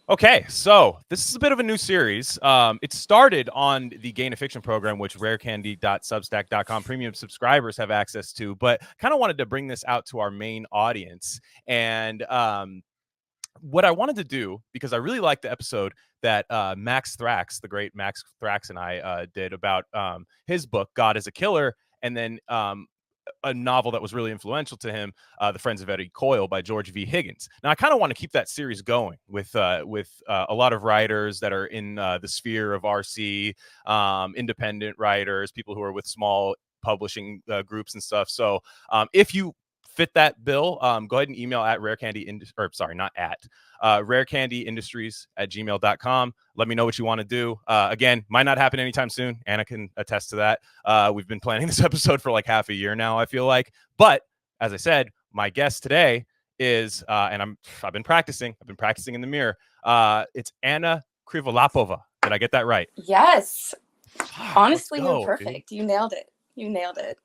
Okay, so this is a bit of a new series. It started on the Gain of Fiction program, which rarecandy.substack.com premium subscribers have access to, but kind of wanted to bring this out to our main audience. And what I wanted to do, because I really liked the episode that Max Thrax, the great Max Thrax, and I did about his book, God is a Killer, and then a novel that was really influential to him, The Friends of Eddie Coyle by George V. Higgins. Now, I kind of want to keep that series going with a lot of writers that are in the sphere of RC, independent writers, people who are with small publishing groups and stuff. So if you fit that bill, go ahead and email at rarecandyindustries@gmail.com. Let me know what you want to do. Again, might not happen anytime soon. Anna can attest to that. We've been planning this episode for like half a year now, I feel like. But as I said, my guest today is, and I've been practicing in the mirror. It's Anna Krivolapova. Did I get that right? Yes. Honestly, you're Go, perfect. Dude. You nailed it.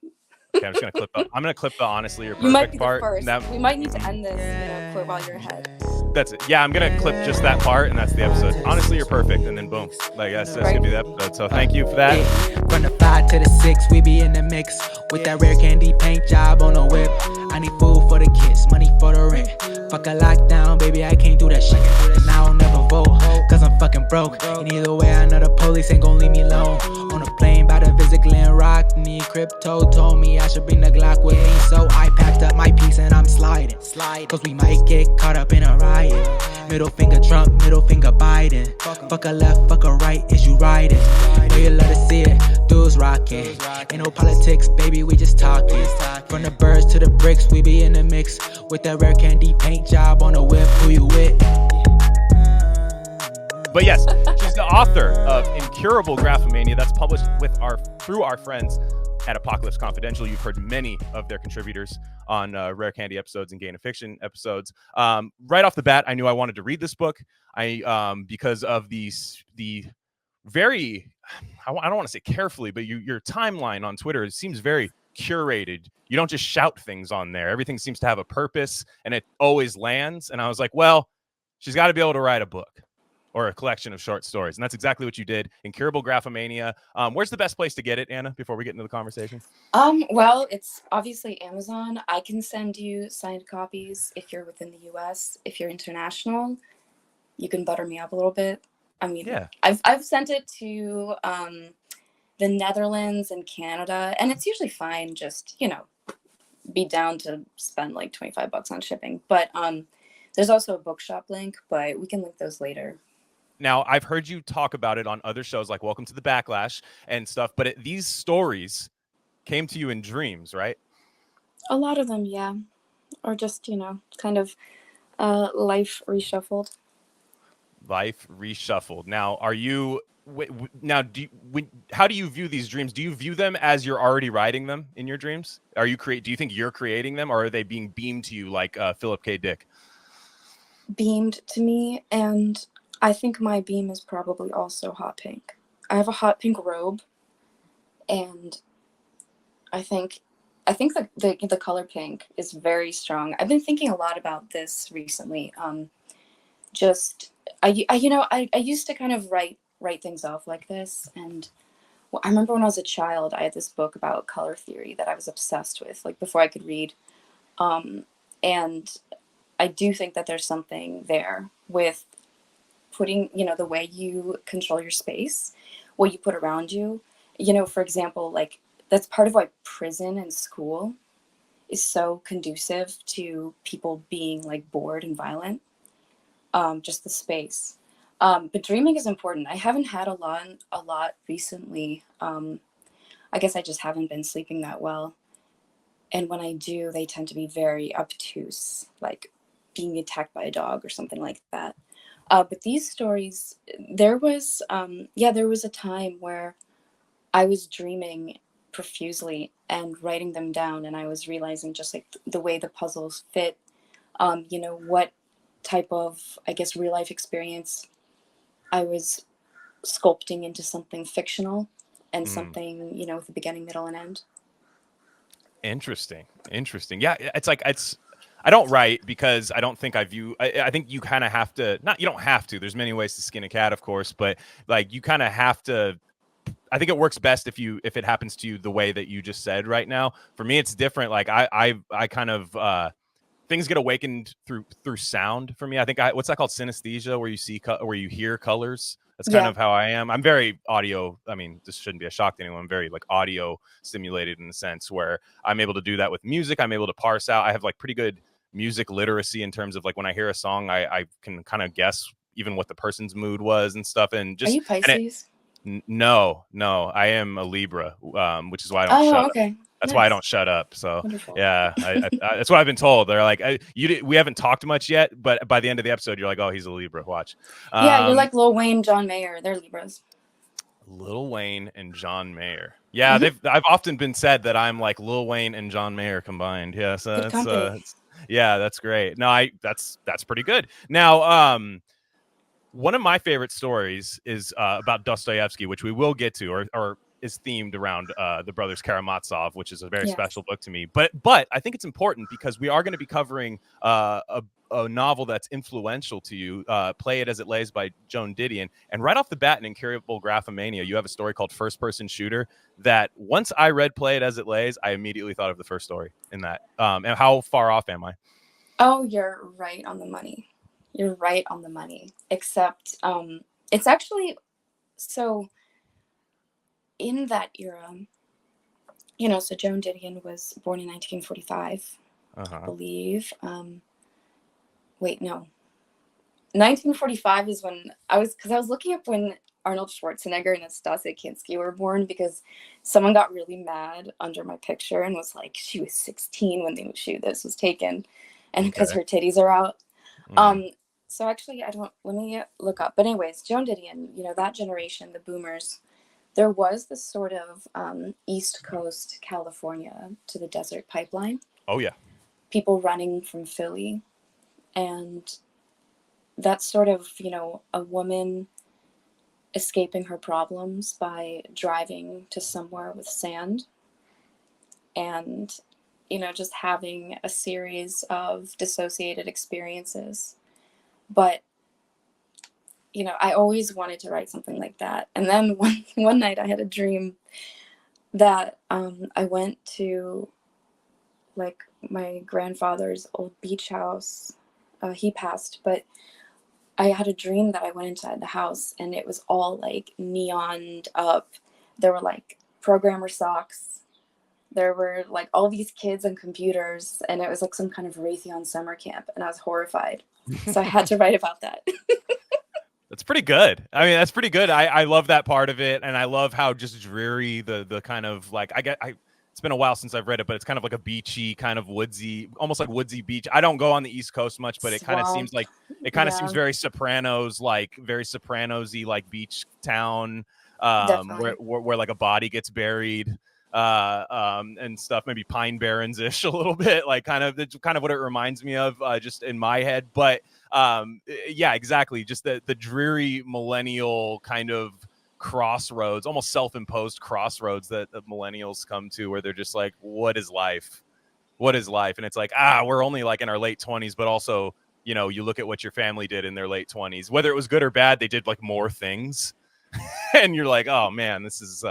Okay, I'm just gonna clip. I'm gonna clip the honestly you're perfect you might be part. the first. We might need to end this, quote while you're ahead. That's it. Yeah, I'm gonna clip just that part, and that's the episode. Honestly, you're perfect, and then boom, like that's gonna be the episode. So thank you for that. From the 5 to the 6, we be in the mix with that rare candy paint job on the whip. I need food for the kids, money for the rent. Fuck a lockdown, baby, I can't do that shit. And I don't never vote, cause I'm fucking broke. And either way, I know the police ain't gon' leave me alone. On a plane by the visit Glen Rock, need crypto told me I should bring the Glock with me. So I packed up my piece and I'm sliding. Cause we might get caught up in a riot. Middle finger Trump, middle finger Biden. Fuck a left, fuck a right, is you riding? Know you love to see it, dudes rocking. Ain't no politics, baby, we just talking. From the birds to the bricks, we be in the mix with that rare candy paint job on the whip. Who you with? But yes, she's the author of Incurable Graphomania, that's published through our friends at Apocalypse Confidential. You've heard many of their contributors on Rare Candy episodes and Gain of Fiction episodes. Right off the bat, I knew I wanted to read this book. Because of the very, I don't want to say carefully, but your timeline on Twitter, it seems very curated. You don't just shout things on there. Everything seems to have a purpose, and it always lands. And I was like, well, she's got to be able to write a book or a collection of short stories. And that's exactly what you did. Incurable Graphomania. Where's the best place to get it, Anna, before we get into the conversation? Well, it's obviously Amazon. I can send you signed copies if you're within the US. If you're international, you can butter me up a little bit. I mean, yeah. I've sent it to the Netherlands and Canada, and it's usually fine. Just, be down to spend like $25 on shipping. But there's also a bookshop link, but we can link those later. Now, I've heard you talk about it on other shows like Welcome to the Backlash and stuff, but these stories came to you in dreams, right? A lot of them, yeah. Or just, kind of life reshuffled. Life reshuffled. Now, are you... Now, how do you view these dreams? Do you view them as you're already writing them in your dreams? Do you think you're creating them, or are they being beamed to you like Philip K. Dick? Beamed to me, and I think my beam is probably also hot pink. I have a hot pink robe, and I think the color pink is very strong. I've been thinking a lot about this recently. I used to kind of write things off like this, and I remember when I was a child, I had this book about color theory that I was obsessed with, like before I could read, and I do think that there's something there with putting, the way you control your space, what you put around you. For example, like that's part of why prison and school is so conducive to people being like bored and violent. Just the space. But dreaming is important. I haven't had a lot recently. I guess I just haven't been sleeping that well. And when I do, they tend to be very obtuse, like being attacked by a dog or something like that. But these stories, there was a time where I was dreaming profusely and writing them down, and I was realizing just like the way the puzzles fit, what type of, I guess, real life experience I was sculpting into something fictional and something, with a beginning, middle, and end. Interesting. Yeah, it's I don't write because I don't think I view. I think you kind of have to. Not you don't have to. There's many ways to skin a cat, of course, but like you kind of have to. I think it works best if it happens to you the way that you just said right now. For me, it's different. Like I kind of things get awakened through sound for me. I think what's that called, synesthesia, where you see where you hear colors. That's kind Yeah. of how I am. I'm very audio. I mean, this shouldn't be a shock to anyone. I'm very like audio stimulated in the sense where I'm able to do that with music. I'm able to parse out. I have like pretty good music literacy in terms of like when I hear a song, I can kind of guess even what the person's mood was and stuff. And Are just you Pisces? no, I am a Libra, which is why I don't shut Oh, up. okay. That's Nice. why I don't shut up. So Wonderful. yeah, that's what I've been told. They're like, we haven't talked much yet, but by the end of the episode, you're like, oh, he's a Libra. Watch. Yeah, you're like Lil Wayne, John Mayer. They're Libras. Lil Wayne and John Mayer. Yeah, I've often been said that I'm like Lil Wayne and John Mayer combined. Yeah, so Good company. yeah, that's great. No, that's pretty good. Now, one of my favorite stories is about Dostoevsky, which we will get to, or is themed around the brothers Karamazov, which is a very special book to me. But I think it's important because we are going to be covering a novel that's influential to you, Play It As It Lays by Joan Didion. And right off the bat in Incurable Graphomania, you have a story called First Person Shooter that once I read Play It As It Lays, I immediately thought of the first story in that. And how far off am I? Oh, you're right on the money. You're right on the money. Except it's actually, so in that era, so Joan Didion was born in 1945, I believe. Wait, no. 1945 is when because I was looking up when Arnold Schwarzenegger and Stasi Kinski were born, because someone got really mad under my picture and was like, she was 16 when this was taken, and because her titties are out. So actually, let me look up. But anyways, Joan Didion, that generation, the boomers, there was this sort of East Coast California to the desert pipeline. Oh, yeah. People running from Philly. And that's sort of, a woman escaping her problems by driving to somewhere with sand and, just having a series of dissociated experiences. But, I always wanted to write something like that. And then one night I had a dream that I went to, like, my grandfather's old beach house. He passed, but I had a dream that I went inside the house and it was all like neoned up. There were like programmer socks. There were like all these kids and computers, and it was like some kind of Raytheon summer camp, and I was horrified. So I had to write about that. That's pretty good. I mean, that's pretty good. I love that part of it, and I love how just dreary the kind of like it's been a while since I've read it, but it's kind of like a beachy, kind of woodsy, almost like woodsy beach. I don't go on the East Coast much, but it kind of seems like seems very Sopranos, like very Sopranos-y, like beach town, where like a body gets buried, and stuff. Maybe Pine Barrens-ish a little bit, like kind of what it reminds me of, just in my head. But yeah, exactly. Just the dreary millennial kind of crossroads, almost self-imposed crossroads that the millennials come to, where they're just like, what is life? And it's like, we're only like in our late 20s, but also, you look at what your family did in their late 20s, whether it was good or bad, they did like more things. And you're like, oh man, this is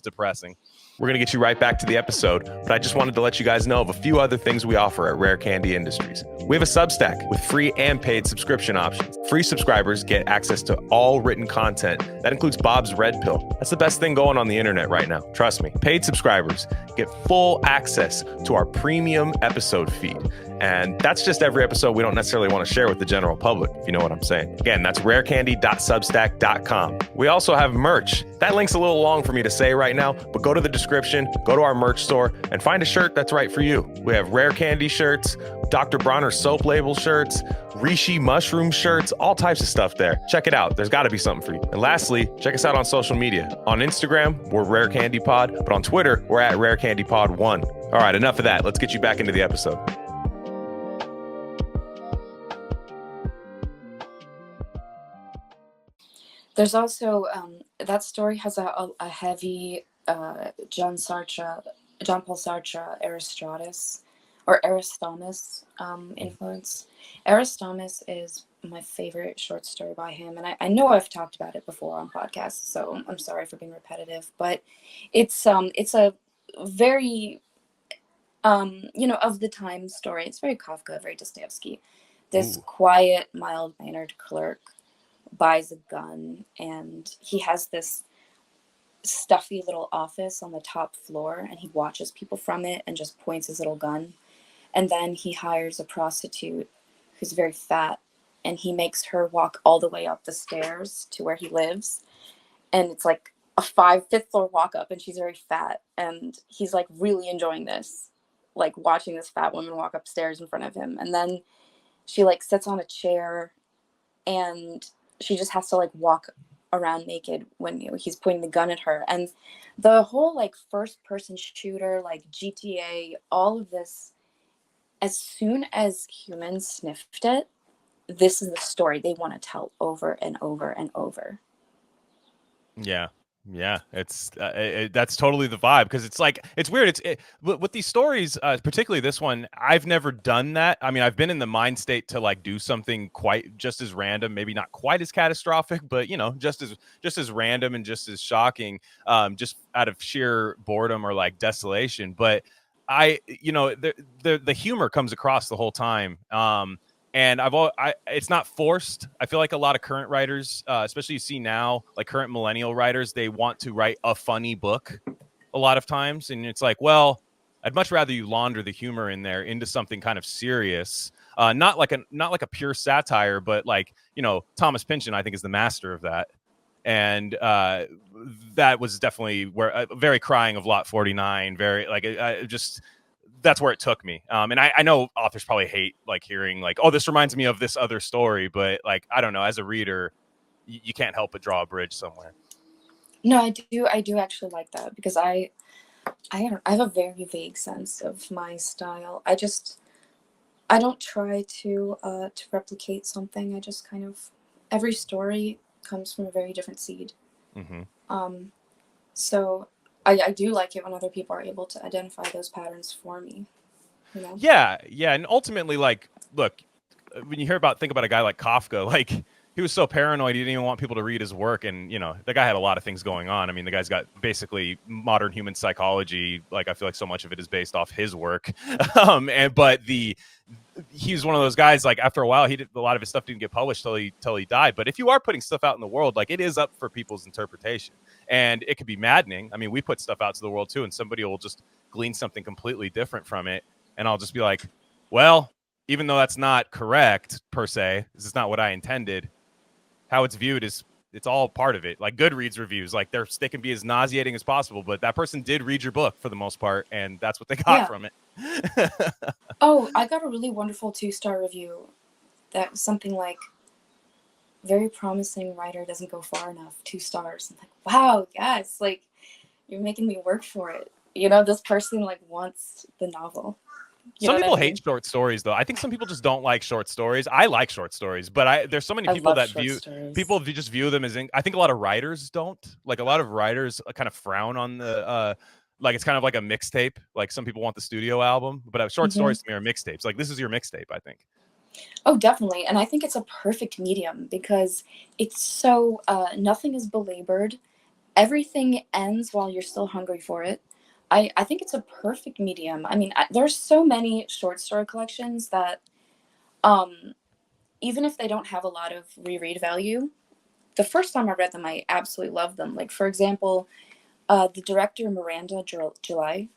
depressing. We're going to get you right back to the episode, but I just wanted to let you guys know of a few other things we offer at Rare Candy Industries. We have a Substack with free and paid subscription options. Free subscribers get access to all written content. That includes Bob's Red Pill. That's the best thing going on the internet right now. Trust me. Paid subscribers get full access to our premium episode feed. And that's just every episode we don't necessarily want to share with the general public, if you know what I'm saying. Again, that's rarecandy.substack.com. We also have merch. That link's a little long for me to say right now, but go to the description, go to our merch store, and find a shirt that's right for you. We have Rare Candy shirts, Dr. Bronner soap label shirts, Rishi mushroom shirts, all types of stuff there. Check it out. There's got to be something for you. And lastly, check us out on social media. On Instagram, we're Rare Candy Pod, but on Twitter, we're at Rare Candy Pod 1. All right, enough of that. Let's get you back into the episode. There's also that story has a heavy Jean Paul Sartre, Herostratus or Aristomus influence. Aristomus is my favorite short story by him, and I know I've talked about it before on podcasts, so I'm sorry for being repetitive, but it's a very of the time story. It's very Kafka, very Dostoevsky. This quiet, mild-mannered clerk buys a gun, and he has this stuffy little office on the top floor, and he watches people from it and just points his little gun. And then he hires a prostitute who's very fat, and he makes her walk all the way up the stairs to where he lives. And it's like a fifth floor walk up, and she's very fat, and he's like really enjoying this, like watching this fat woman walk upstairs in front of him. And then she like sits on a chair, and she just has to like walk around naked when he's pointing the gun at her. And the whole like first person shooter, like GTA, all of this, as soon as humans sniffed it, this is the story they want to tell over and over and over. Yeah, it's that's totally the vibe, because it's like, it's weird. With these stories, particularly this one, I've never done that. I mean, I've been in the mind state to like do something quite just as random, maybe not quite as catastrophic, but just as random and just as shocking, just out of sheer boredom or like desolation. But the humor comes across the whole time. And it's not forced. I feel like a lot of current writers, especially you see now, like current millennial writers, they want to write a funny book a lot of times. And it's like, well, I'd much rather you launder the humor in there into something kind of serious. Not like a pure satire, but like, Thomas Pynchon, I think, is the master of that. And that was definitely where very crying of Lot 49, very like just that's where it took me. And I know authors probably hate like hearing like, oh, this reminds me of this other story, but like, I don't know, as a reader, you can't help but draw a bridge somewhere. No, I do actually like that, because I have a very vague sense of my style. I don't try to replicate something. I just kind of, every story comes from a very different seed. Mm-hmm. So I do like it when other people are able to identify those patterns for me. Yeah, and ultimately, like, look, when you think about a guy like Kafka, like, he was so paranoid he didn't even want people to read his work, and the guy had a lot of things going on. I mean, the guy's got basically modern human psychology. Like, I feel like so much of it is based off his work. He's one of those guys, like, after a while, a lot of his stuff didn't get published till he died. But if you are putting stuff out in the world, like, it is up for people's interpretation, and it could be maddening. I mean, we put stuff out to the world too, and somebody will just glean something completely different from it, and I'll just be like, well, even though that's not correct per se, this is not what I intended. How it's viewed is, it's all part of it. Like Goodreads reviews, like they can be as nauseating as possible, but that person did read your book for the most part, and that's what they got from it. Oh, I got a really wonderful 2-star review that was something like, very promising writer doesn't go far enough, 2 stars. I'm like, wow, yes, like, you're making me work for it. This person like wants the novel. Some people hate short stories, though. I think some people just don't like short stories. I like short stories, but there's so many people that just view them as. I think a lot of writers don't. Like, a lot of writers kind of frown on the like, it's kind of like a mixtape. Like, some people want the studio album, but short stories to me are mixtapes. Like, this is your mixtape, I think. Oh, definitely. And I think it's a perfect medium, because it's so nothing is belabored. Everything ends while you're still hungry for it. I think it's a perfect medium. I mean, there's so many short story collections that, even if they don't have a lot of reread value, the first time I read them, I absolutely loved them. Like, for example, the director Miranda July,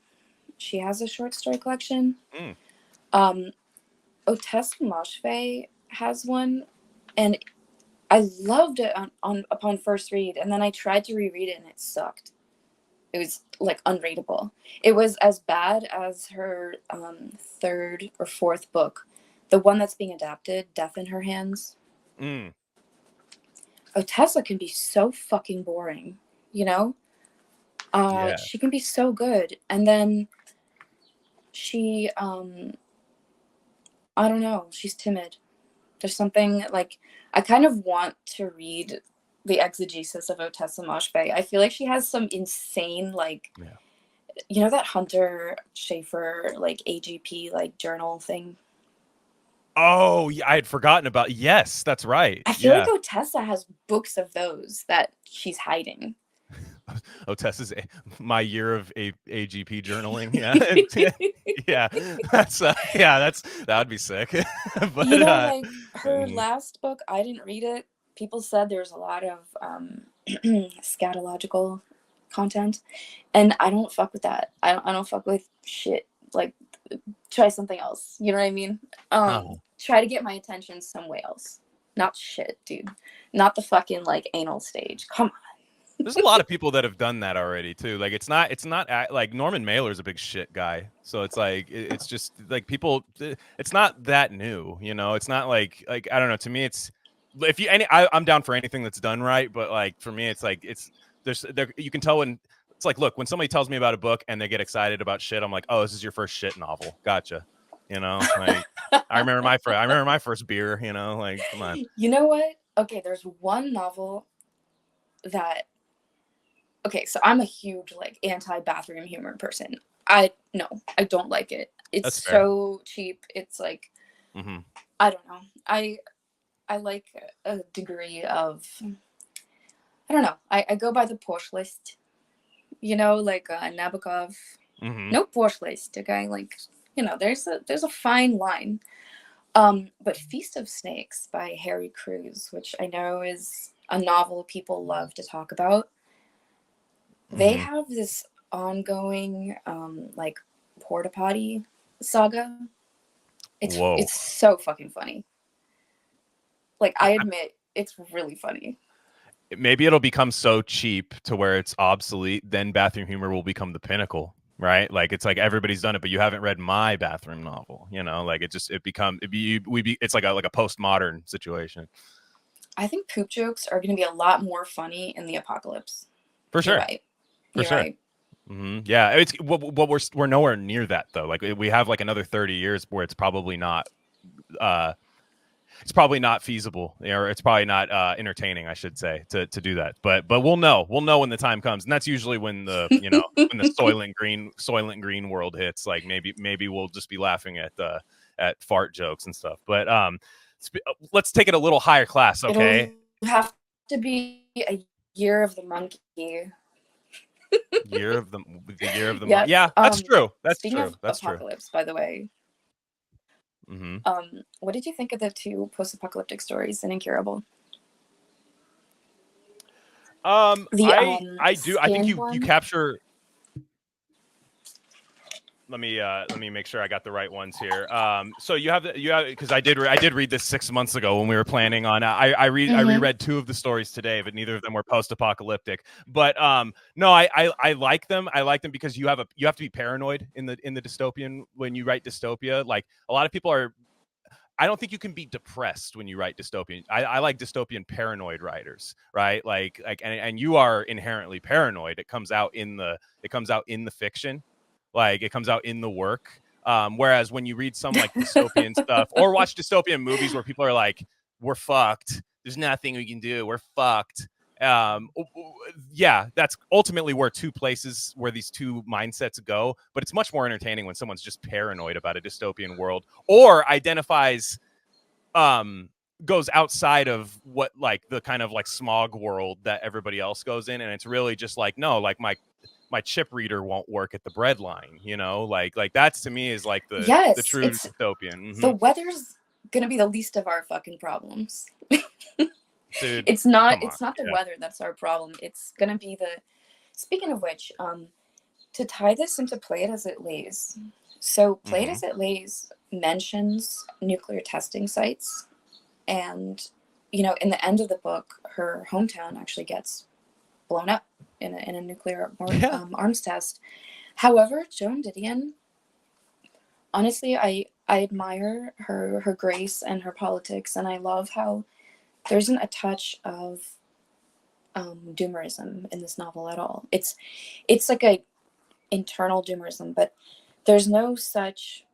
she has a short story collection. Otessa Moshfegh has one, and I loved it upon first read, and then I tried to reread it, and it sucked. It was like unreadable. It was as bad as her third or fourth book, the one that's being adapted, Death in Her Hands. Otessa can be so fucking boring, Yeah. She can be so good, and then she I don't know, she's timid. There's something like, I kind of want to read the exegesis of Otessa Moshfegh. I feel like she has some insane, like, you know that Hunter Schafer like AGP like journal thing? Oh, yeah, I had forgotten about. Yes, that's right. I feel Yeah. like Otessa has books of those that she's hiding. Tessa's my year of AGP journaling. Yeah. Yeah. That would be sick. But You know, like her mhm. last book, I didn't read it. People said there's a lot of scatological content, and I don't fuck with that. I don't fuck with shit. Like, try something else. You know what I mean? Oh. Try to get my attention somewhere else. Not shit, dude. Not the fucking like anal stage. Come on. There's a lot of people that have done that already too. Like it's not like Norman Mailer's a big shit guy. So it's like it's just like people it's not that new, you know. It's not like I don't know, to me it's if you I'm down for anything that's done right, but like for me it's like there you can tell when it's like look, when somebody tells me about a book and they get excited about shit, I'm like, "Oh, this is your first shit novel." Gotcha. You know, like I remember my first beer, you know, like come on. You know what? Okay, there's one novel that so I'm a huge like anti-bathroom humor person. I don't like it. It's That's fair. so cheap. It's like Mm-hmm. I don't know. I like a degree of I don't know. I go by the Porsche list. You know, like Nabokov. Mm-hmm. No Porsche list. Okay, like you know, there's a fine line. But Feast of Snakes by Harry Crews, which I know is a novel people love to talk about. They Mm-hmm. have this ongoing like porta potty saga. Whoa. It's so fucking funny. Like I admit it's really funny. Maybe it'll become so cheap to where it's obsolete, then bathroom humor will become the pinnacle, right? Like it's like everybody's done it, but you haven't read my bathroom novel, you know, like it's like a postmodern situation. I think poop jokes are going to be a lot more funny in the apocalypse. For You're sure. right. For You're sure. right. Mm-hmm. Yeah, it's what we're nowhere near that though. Like we have like another 30 years where it's probably not feasible, or it's probably not entertaining, I should say, to do that. But we'll know when the time comes, and that's usually when the when the Soylent Green world hits. Like maybe we'll just be laughing at fart jokes and stuff. But let's take it a little higher class, okay? It'll have to be a year of the monkey. Year of the Yes. yeah, that's true. That's speaking true. of That's apocalypse, by the way. true. What did you think of the two post-apocalyptic stories in Incurable? I do. I think you one? capture. Let me make sure I got the right ones here. So you have because I did read this 6 months ago when we were planning on. I reread two of the stories today, but neither of them were post-apocalyptic. But no, I like them. I like them because you have to be paranoid in the dystopian when you write dystopia. Like a lot of people are. I don't think you can be depressed when you write dystopian. I like dystopian paranoid writers, right? And you are inherently paranoid. It comes out in the fiction. Like it comes out in the work. Whereas when you read some like dystopian stuff or watch dystopian movies where people are like, we're fucked. There's nothing we can do. We're fucked. Yeah, that's ultimately where these two mindsets go. But it's much more entertaining when someone's just paranoid about a dystopian world or identifies, goes outside of what like the kind of like smog world that everybody else goes in. And it's really just like, no, like my chip reader won't work at the bread line, you know, like that's to me is like the true dystopian. Mm-hmm. The weather's gonna be the least of our fucking problems. Dude, it's not the weather that's our problem. It's gonna be speaking of which, to tie this into Play It As It Lays. So Play It As It Lays mentions nuclear testing sites, and in the end of the book, her hometown actually gets blown up in a nuclear arms test. However, Joan Didion, honestly, I admire her grace and her politics, and I love how there isn't a touch of doomerism in this novel at all. It's like a internal doomerism, but there's no such.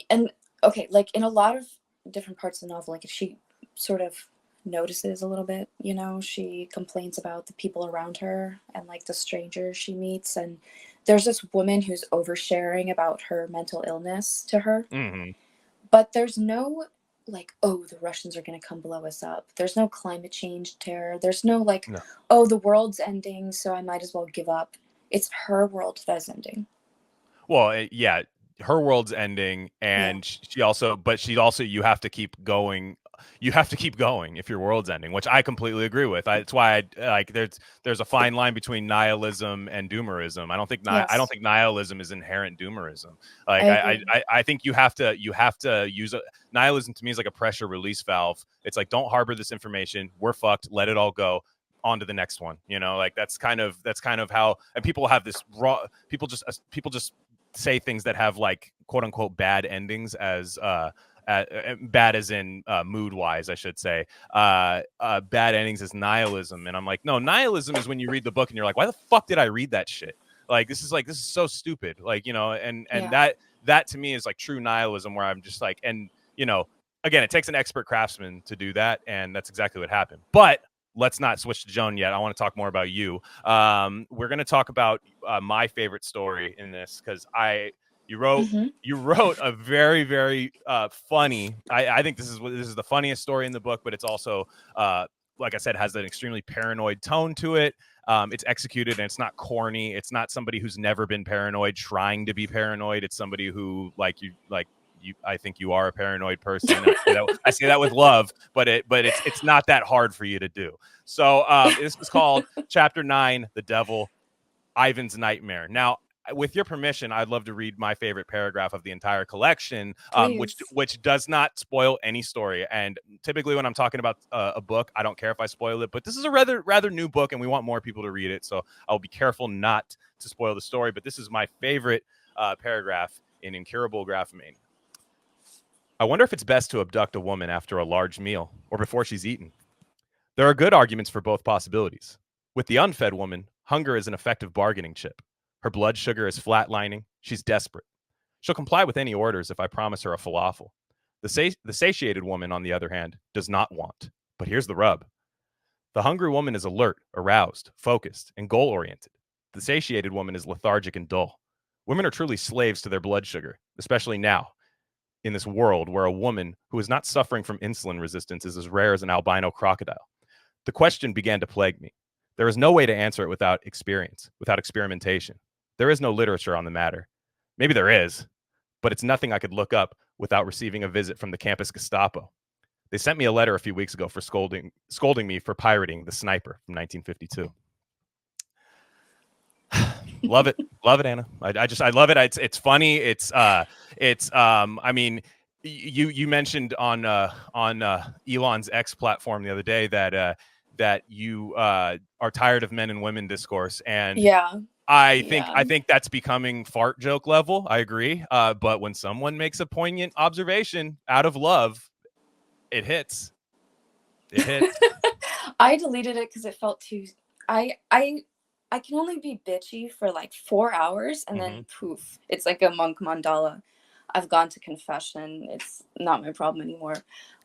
And okay, like in a lot of different parts of the novel, like if she sort of notices a little bit. You know, she complains about the people around her and like the strangers she meets. And there's this woman who's oversharing about her mental illness to her. Mm-hmm. But there's no like, oh, the Russians are going to come blow us up. There's no climate change terror. There's no like, No. oh, the world's ending, so I might as well give up. It's her world that's ending. Well, yeah, her world's ending, and she also, you have to keep going. You have to keep going if your world's ending, which I completely agree with. It's why I like there's a fine line between nihilism and doomerism. I don't think nihilism is inherent doomerism. Like I think you have to use nihilism to me is like a pressure release valve. It's like, don't harbor this information. We're fucked. Let it all go. On to the next one. You know, like that's kind of how, and people have this people just say things that have like quote unquote bad endings as bad as in mood wise, I should say. Bad endings is nihilism, and I'm like, no, nihilism is when you read the book and you're like, why the fuck did I read that shit? Like this is so stupid. Like, you know, and that to me is like true nihilism, where I'm just like, and you know, again, it takes an expert craftsman to do that, and that's exactly what happened. But let's not switch to Joan yet. I want to talk more about you. We're going to talk about my favorite story in this, because you wrote a very, very funny. I think this is the funniest story in the book, but it's also like I said, has an extremely paranoid tone to it. It's executed, and it's not corny. It's not somebody who's never been paranoid trying to be paranoid. It's somebody who I think you are a paranoid person. I say that with love, but it's not that hard for you to do. So this is called Chapter 9, The Devil, Ivan's Nightmare. Now, with your permission, I'd love to read my favorite paragraph of the entire collection, which does not spoil any story. And typically when I'm talking about a book, I don't care if I spoil it, but this is a rather new book, and we want more people to read it. So I'll be careful not to spoil the story, but this is my favorite paragraph in Incurable Graphomania. I wonder if it's best to abduct a woman after a large meal or before she's eaten. There are good arguments for both possibilities. With the unfed woman, hunger is an effective bargaining chip. Her blood sugar is flatlining. She's desperate. She'll comply with any orders if I promise her a falafel. The satiated woman, on the other hand, does not want. But here's the rub. The hungry woman is alert, aroused, focused, and goal-oriented. The satiated woman is lethargic and dull. Women are truly slaves to their blood sugar, especially now, in this world where a woman who is not suffering from insulin resistance is as rare as an albino crocodile. The question began to plague me. There is no way to answer it without experience, without experimentation. There is no literature on the matter. Maybe there is, but it's nothing I could look up without receiving a visit from the campus Gestapo. They sent me a letter a few weeks ago for scolding me for pirating The Sniper from 1952. Love it, Anna. I love it. It's funny. I mean, you mentioned on Elon's X platform the other day that you are tired of men and women discourse, and I think that's becoming fart joke level. I agree. But when someone makes a poignant observation out of love, it hits. I deleted it because it felt too. I can only be bitchy for like 4 hours, and then poof, it's like a monk mandala. I've gone to confession. It's not my problem anymore.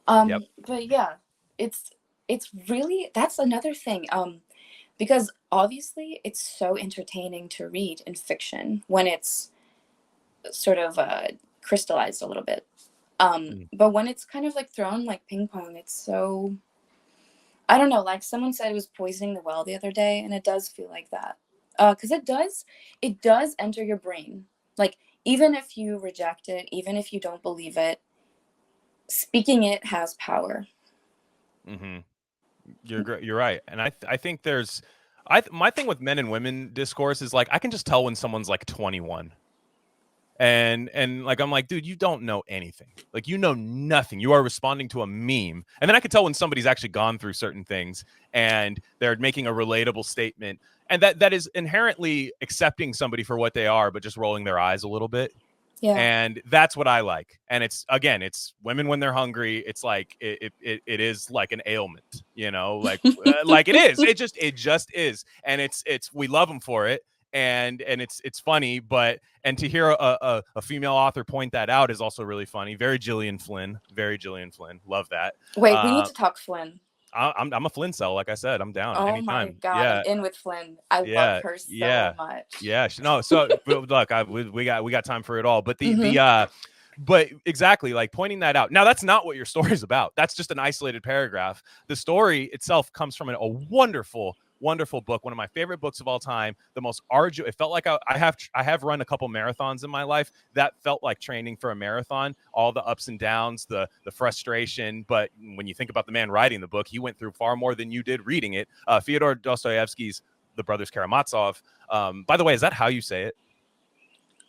But yeah, it's really, that's another thing. Because obviously it's so entertaining to read in fiction when it's sort of crystallized a little bit. But when it's kind of like thrown like ping pong, it's so, I don't know, like someone said it was poisoning the well the other day, and it does feel like that. Because it does enter your brain. Like, even if you reject it, even if you don't believe it, speaking it has power. Mm-hmm. You're right. And I think there's, my thing with men and women discourse is like, I can just tell when someone's like 21. And like, I'm like, dude, you don't know anything. Like, you know nothing. You are responding to a meme. And then I could tell when somebody's actually gone through certain things and they're making a relatable statement. And that is inherently accepting somebody for what they are, but just rolling their eyes a little bit. Yeah. And that's what I like. And it's women when they're hungry. It's like, it is like an ailment, you know, like, like it is. It just is. And it's, we love them for it. And it's funny, and to hear a female author point that out is also really funny. Very Gillian Flynn. Love that. Wait, we need to talk Flynn. I'm a Flynn cell, like I said. I'm down Oh my anytime. God, I'm Yeah, in with Flynn. I love yeah, her so yeah, much. yeah. No, so look, we got time for it all. But Hmm. but exactly, like pointing that out. Now, that's not what your story is about. That's just an isolated paragraph. The story itself comes from a wonderful, wonderful book, one of my favorite books of all time. The most arduous. It felt like I have run a couple marathons in my life. That felt like training for a marathon. All the ups and downs, the frustration. But when you think about the man writing the book, he went through far more than you did reading it. Fyodor Dostoevsky's The Brothers Karamazov. By the way, is that how you say it?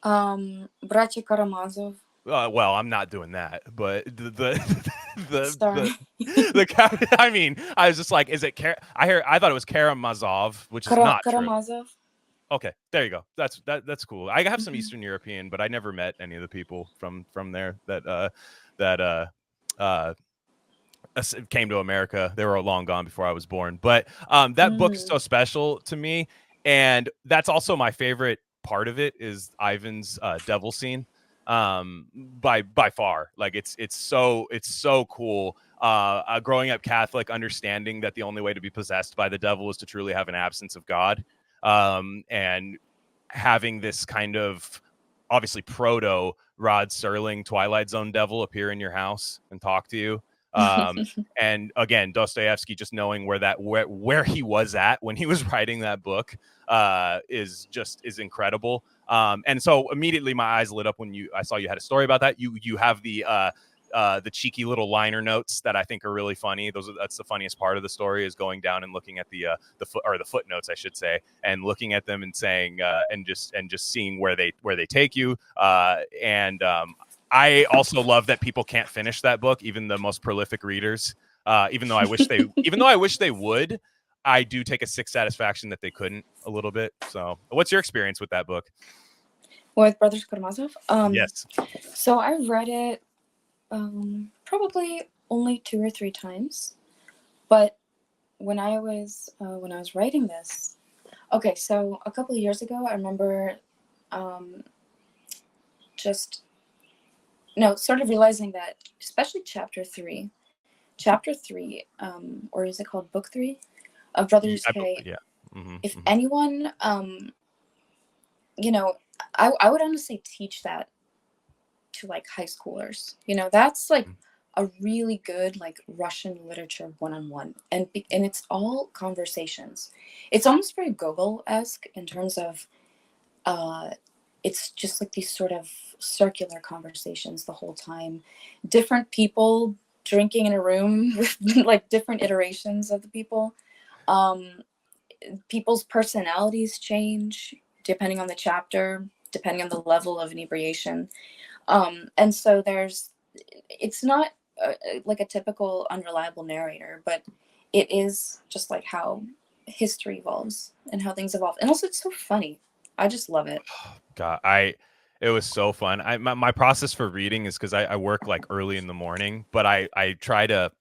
Братья Karamazov. Well, I'm not doing that, but Sorry. I mean, I was just like, is it I thought it was Karamazov, which is not true. Karamazov. Okay, there you go. That's cool. I have some Eastern European, but I never met any of the people from there that came to America. They were long gone before I was born. But that book is so special to me, and that's also my favorite part of it is Ivan's devil scene. By far, like it's so cool. Growing up Catholic, understanding that the only way to be possessed by the devil is to truly have an absence of God, and having this kind of obviously proto Rod Serling Twilight Zone devil appear in your house and talk to you. And again, Dostoevsky, just knowing where he was at when he was writing that book is incredible. And so immediately my eyes lit up when I saw you had a story about that. You have the cheeky little liner notes that I think are really funny. That's the funniest part of the story, is going down and looking at the footnotes, I should say, and looking at them and saying and just seeing where they take you. I also love that people can't finish that book, even the most prolific readers. Even though I wish they would, I do take a sick satisfaction that they couldn't a little bit. So, what's your experience with that book? With Brothers Karamazov? Yes. So I read it probably only 2 or 3 times, but when I was writing this, okay, so a couple of years ago, I remember sort of realizing that, especially chapter 3, or is it called book 3 of Brothers K? Yeah. Mm-hmm, if anyone, I would honestly teach that to like high schoolers. That's like a really good like Russian literature 101, and it's all conversations. It's almost very Gogol-esque in terms of it's just like these sort of circular conversations the whole time, different people drinking in a room with like different iterations of the people. People's personalities change depending on the chapter, depending on the level of inebriation. And so it's not like a typical unreliable narrator, but it is just like how history evolves and how things evolve. And also it's so funny. I just love it. God, it was so fun. My process for reading is because I work like early in the morning, but I try to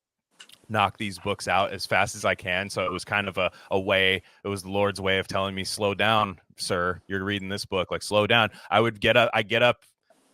knock these books out as fast as I can. So it was kind of a way, it was the Lord's way of telling me, slow down, sir, you're reading this book, like slow down. I get up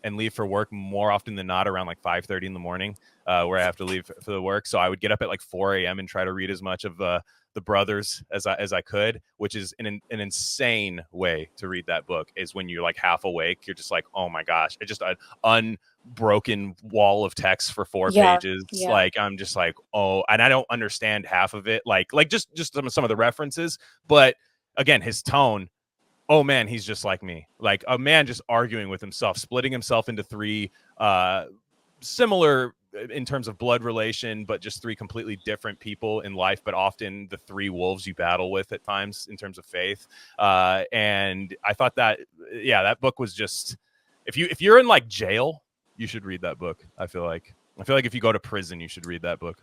and leave for work more often than not around like 5:30 in the morning, where I have to leave for the work. So I would get up at like 4 a.m. and try to read as much of the brothers as I could, which is an insane way to read that book, is when you're like half awake. You're just like, oh my gosh, it's just an unbroken wall of text for 4 pages. Yeah. Like, I'm just like, oh, and I don't understand half of it. Like just some of the references, but again, his tone, oh man, he's just like me. Like a man just arguing with himself, splitting himself into 3 similar in terms of blood relation, but just 3 completely different people in life, but often the 3 wolves you battle with at times in terms of faith. And I thought that book was just, if you're in like jail, you should read that book. I feel like if you go to prison, you should read that book.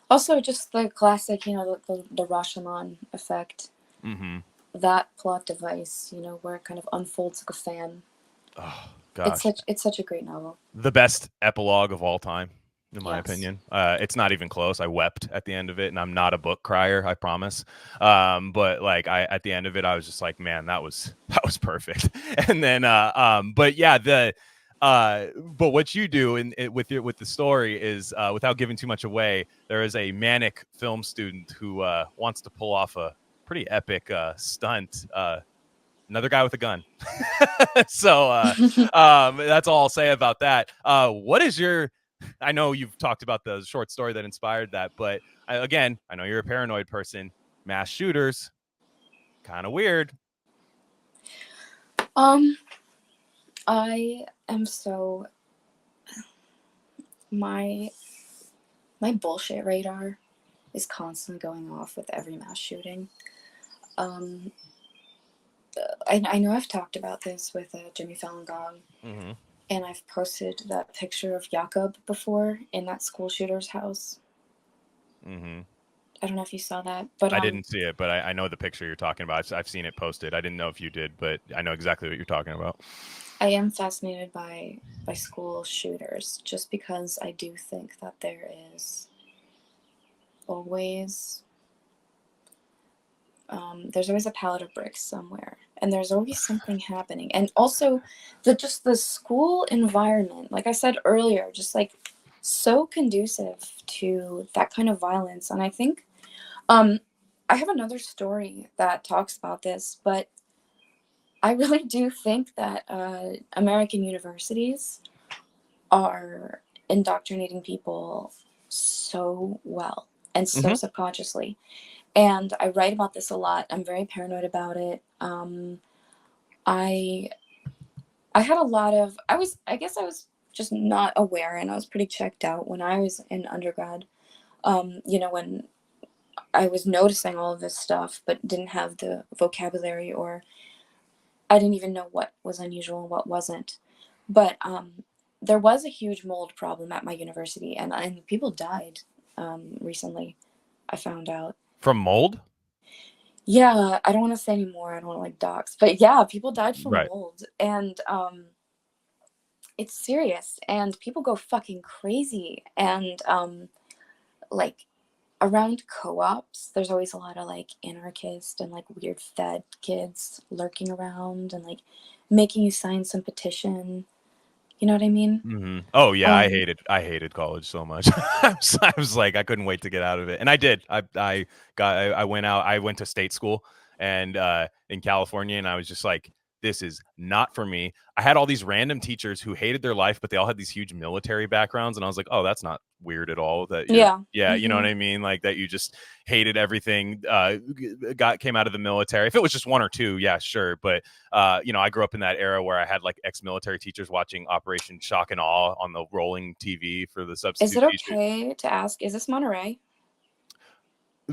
Also, just the classic, the Rashomon effect. Mm-hmm. That plot device, where it kind of unfolds like a fan. Oh gosh, it's such a great novel. The best epilogue of all time, in my opinion. It's not even close. I wept at the end of it, and I'm not a book crier, I promise. But like at the end of it, I was just like, man, that was perfect. And then but yeah, But what you do with the story is, without giving too much away, there is a manic film student who wants to pull off a pretty epic stunt. Another guy with a gun. So that's all I'll say about that. What is your? I know you've talked about the short story that inspired that, but again, I know you're a paranoid person. Mass shooters, kind of weird. I am so my bullshit radar is constantly going off with every mass shooting. I know I've talked about this with Jimmy Fallon Gong, Mm-hmm. and I've posted that picture of Jakob before in that school shooter's house. Mm-hmm. I don't know if you saw that, but I didn't see it, but I know the picture you're talking about. I've seen it posted. I didn't know if you did, but I know exactly what you're talking about. I am fascinated by school shooters just because I do think that there is always there's always a pallet of bricks somewhere, and there's always something happening. And also the school environment, like I said earlier, just like so conducive to that kind of violence. And I think I have another story that talks about this, but I really do think that American universities are indoctrinating people so well and so subconsciously. And I write about this a lot. I'm very paranoid about it. I had a lot of, I guess I was just not aware, and I was pretty checked out when I was in undergrad. When I was noticing all of this stuff, but didn't have the vocabulary, or I didn't even know what was unusual and what wasn't. But there was a huge mold problem at my university, and people died recently, I found out. From mold? Yeah, I don't want to say anymore. I don't want to like dox, but yeah, people died from Right. mold, and it's serious, and people go fucking crazy. And like around co-ops, there's always a lot of like anarchist and like weird fed kids lurking around and like making you sign some petition. You know what I mean? Mm-hmm. Oh yeah, I Um, hated college so much. I was like, I couldn't wait to get out of it, and I did. I went out. I went to state school and in California, and I was just like, this is not for me. I had all these random teachers who hated their life, but they all had these huge military backgrounds, and I was like, oh, that's not weird at all. That yeah. you know what I mean? Like that you just hated everything. Came out of the military. If it was just one or two, yeah, sure. But I grew up in that era where I had like ex-military teachers watching Operation Shock and Awe on the rolling TV for the substitute. Is it okay to ask? Is this Monterey?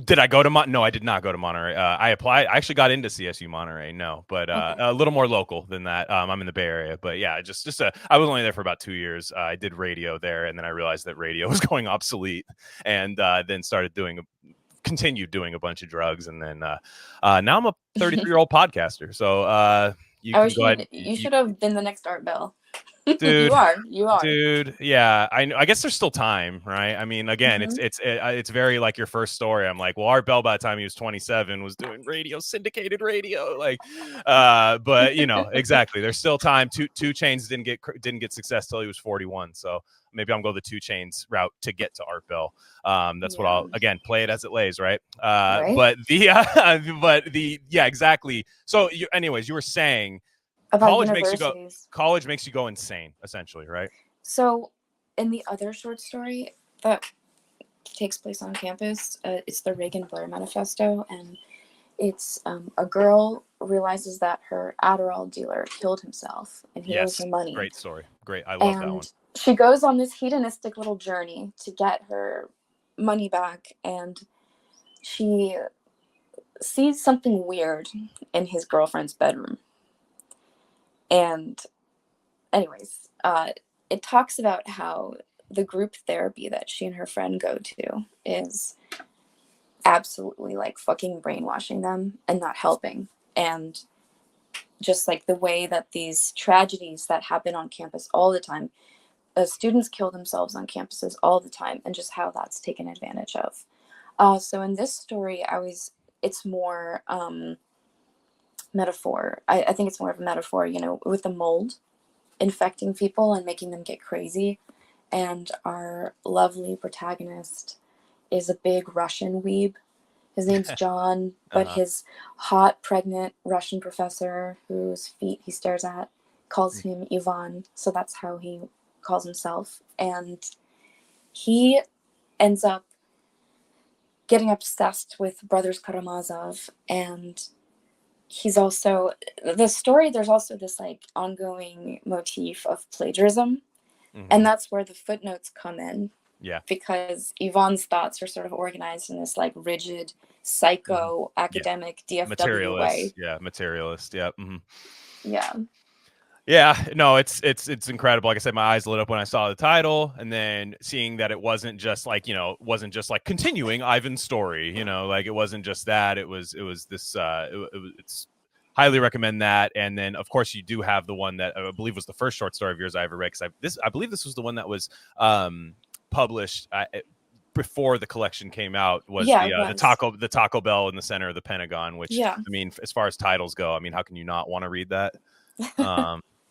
Did I go to No, I did not go to Monterey. I applied. I actually got into CSU Monterey. No, but Okay. a little more local than that. I'm in the Bay Area, but yeah, I was only there for about 2 years. I did radio there, and then I realized that radio was going obsolete, and then continued doing a bunch of drugs, and then now I'm a 33-year-old podcaster. So You should have been the next Art Bell. Dude, you are, dude. Yeah, I guess there's still time, right? I mean, again, it's very like your first story. I'm like, well, Art Bell by the time he was 27 was doing syndicated radio, like, but exactly. There's still time. Two Chainz didn't get success till he was 41. So maybe I'm going the 2 Chainz route to get to Art Bell. That's what I'll again play it as it lays, right? Right? But yeah, exactly. So anyways, you were saying. About College makes you go insane, essentially, right? So in the other short story that takes place on campus, it's the Reagan-Blair Manifesto, and it's a girl realizes that her Adderall dealer killed himself, and he owes her money. Great story. Great. I love that one. She goes on this hedonistic little journey to get her money back, and she sees something weird in his girlfriend's bedroom. And anyways, it talks about how the group therapy that she and her friend go to is absolutely like fucking brainwashing them and not helping. And just like the way that these tragedies that happen on campus all the time, students kill themselves on campuses all the time, and just how that's taken advantage of. So in this story, it's more metaphor. I think it's more of a metaphor, with the mold. infecting people and making them get crazy. And our lovely protagonist is a big Russian weeb. His name's John, but his hot, pregnant Russian professor whose feet he stares at calls him Ivan. So that's how he calls himself. And he ends up getting obsessed with Brothers Karamazov. And he's also, the story, there's also this like ongoing motif of plagiarism. And that's where the footnotes come in. Yeah. Because Ivan's thoughts are sort of organized in this like rigid, psycho, academic, DFW materialist way. Yeah, materialist. Yeah. Yeah. Yeah, no, it's incredible. Like I said, my eyes lit up when I saw the title, and then seeing that it wasn't just like, wasn't just like continuing Ivan's story, like it wasn't just that. It was this it's highly recommend that. And then of course you do have the one that I believe was the first short story of yours I ever read, because I believe this was the one that was published before the collection came out, was the Taco Bell in the center of the Pentagon, which I mean, as far as titles go, I mean, how can you not want to read that?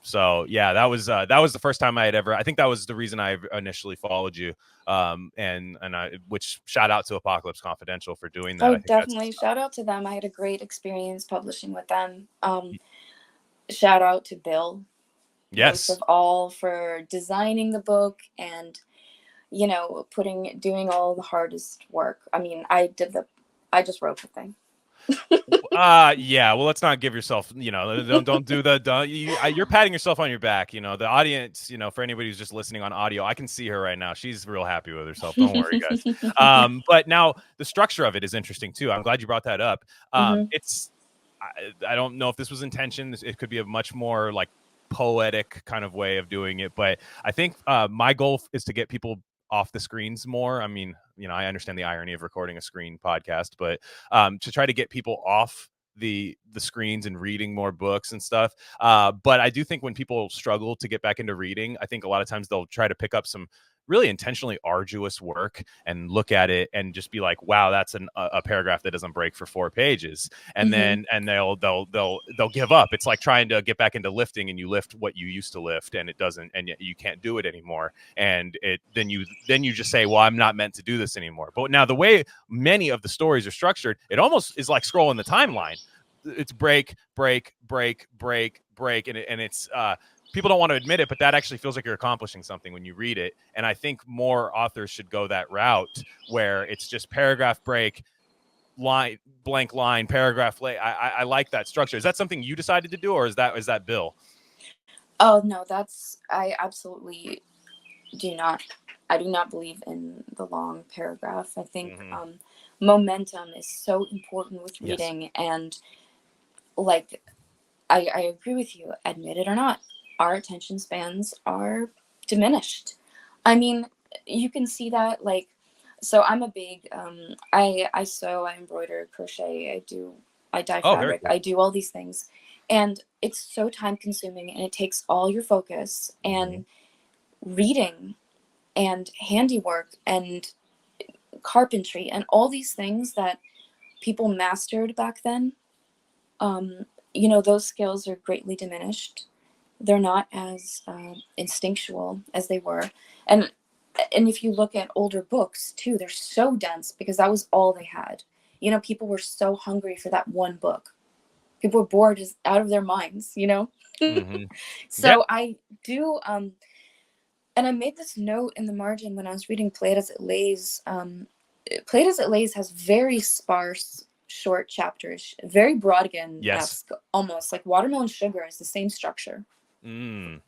So yeah, that was the first time I had ever, I think that was the reason I initially followed you. Which shout out to Apocalypse Confidential for doing that. Oh, definitely. Shout out to them. I had a great experience publishing with them. Shout out to Bill. Yes. Most of all, for designing the book and, doing all the hardest work. I mean, I just wrote the thing. Yeah, well, let's not give yourself, don't do you're patting yourself on your back. The audience, for anybody who's just listening on audio, I can see her right now. She's real happy with herself. Don't worry, guys. But now the structure of it is interesting too. I'm glad you brought that up. It's, I don't know if this was intention. It could be a much more like poetic kind of way of doing it, but I think my goal is to get people off the screens more. I mean, I understand the irony of recording a screen podcast, but to try to get people off the screens and reading more books and stuff. But I do think when people struggle to get back into reading, I think a lot of times they'll try to pick up some really intentionally arduous work and look at it and just be like, wow, that's a paragraph that doesn't break for 4 pages. And then, and they'll give up. It's like trying to get back into lifting, and you lift what you used to lift and it doesn't, and you can't do it anymore. And then you just say, well, I'm not meant to do this anymore. But now the way many of the stories are structured, it almost is like scrolling the timeline. It's break, break, break, break, break. And it's, people don't want to admit it, but that actually feels like you're accomplishing something when you read it. And I think more authors should go that route, where it's just paragraph break, line, blank line, paragraph lay. I like that structure. Is that something you decided to do, or is that Bill? Oh no, I absolutely do not. I do not believe in the long paragraph. I think momentum is so important with reading, and like I agree with you. Admit it or not, our attention spans are diminished. I mean, you can see that, like, so I'm a big, I sew, I embroider, crochet, I dye fabric, cool. I do all these things. And it's so time consuming, and it takes all your focus, and reading and handiwork and carpentry and all these things that people mastered back then, those skills are greatly diminished. They're not as instinctual as they were. And if you look at older books too, they're so dense because that was all they had. People were so hungry for that one book. People were bored out of their minds, So I do, and I made this note in the margin when I was reading Play It As It Lays. Play It As It Lays has very sparse, short chapters, very Brodigan-esque, almost like Watermelon Sugar is the same structure. And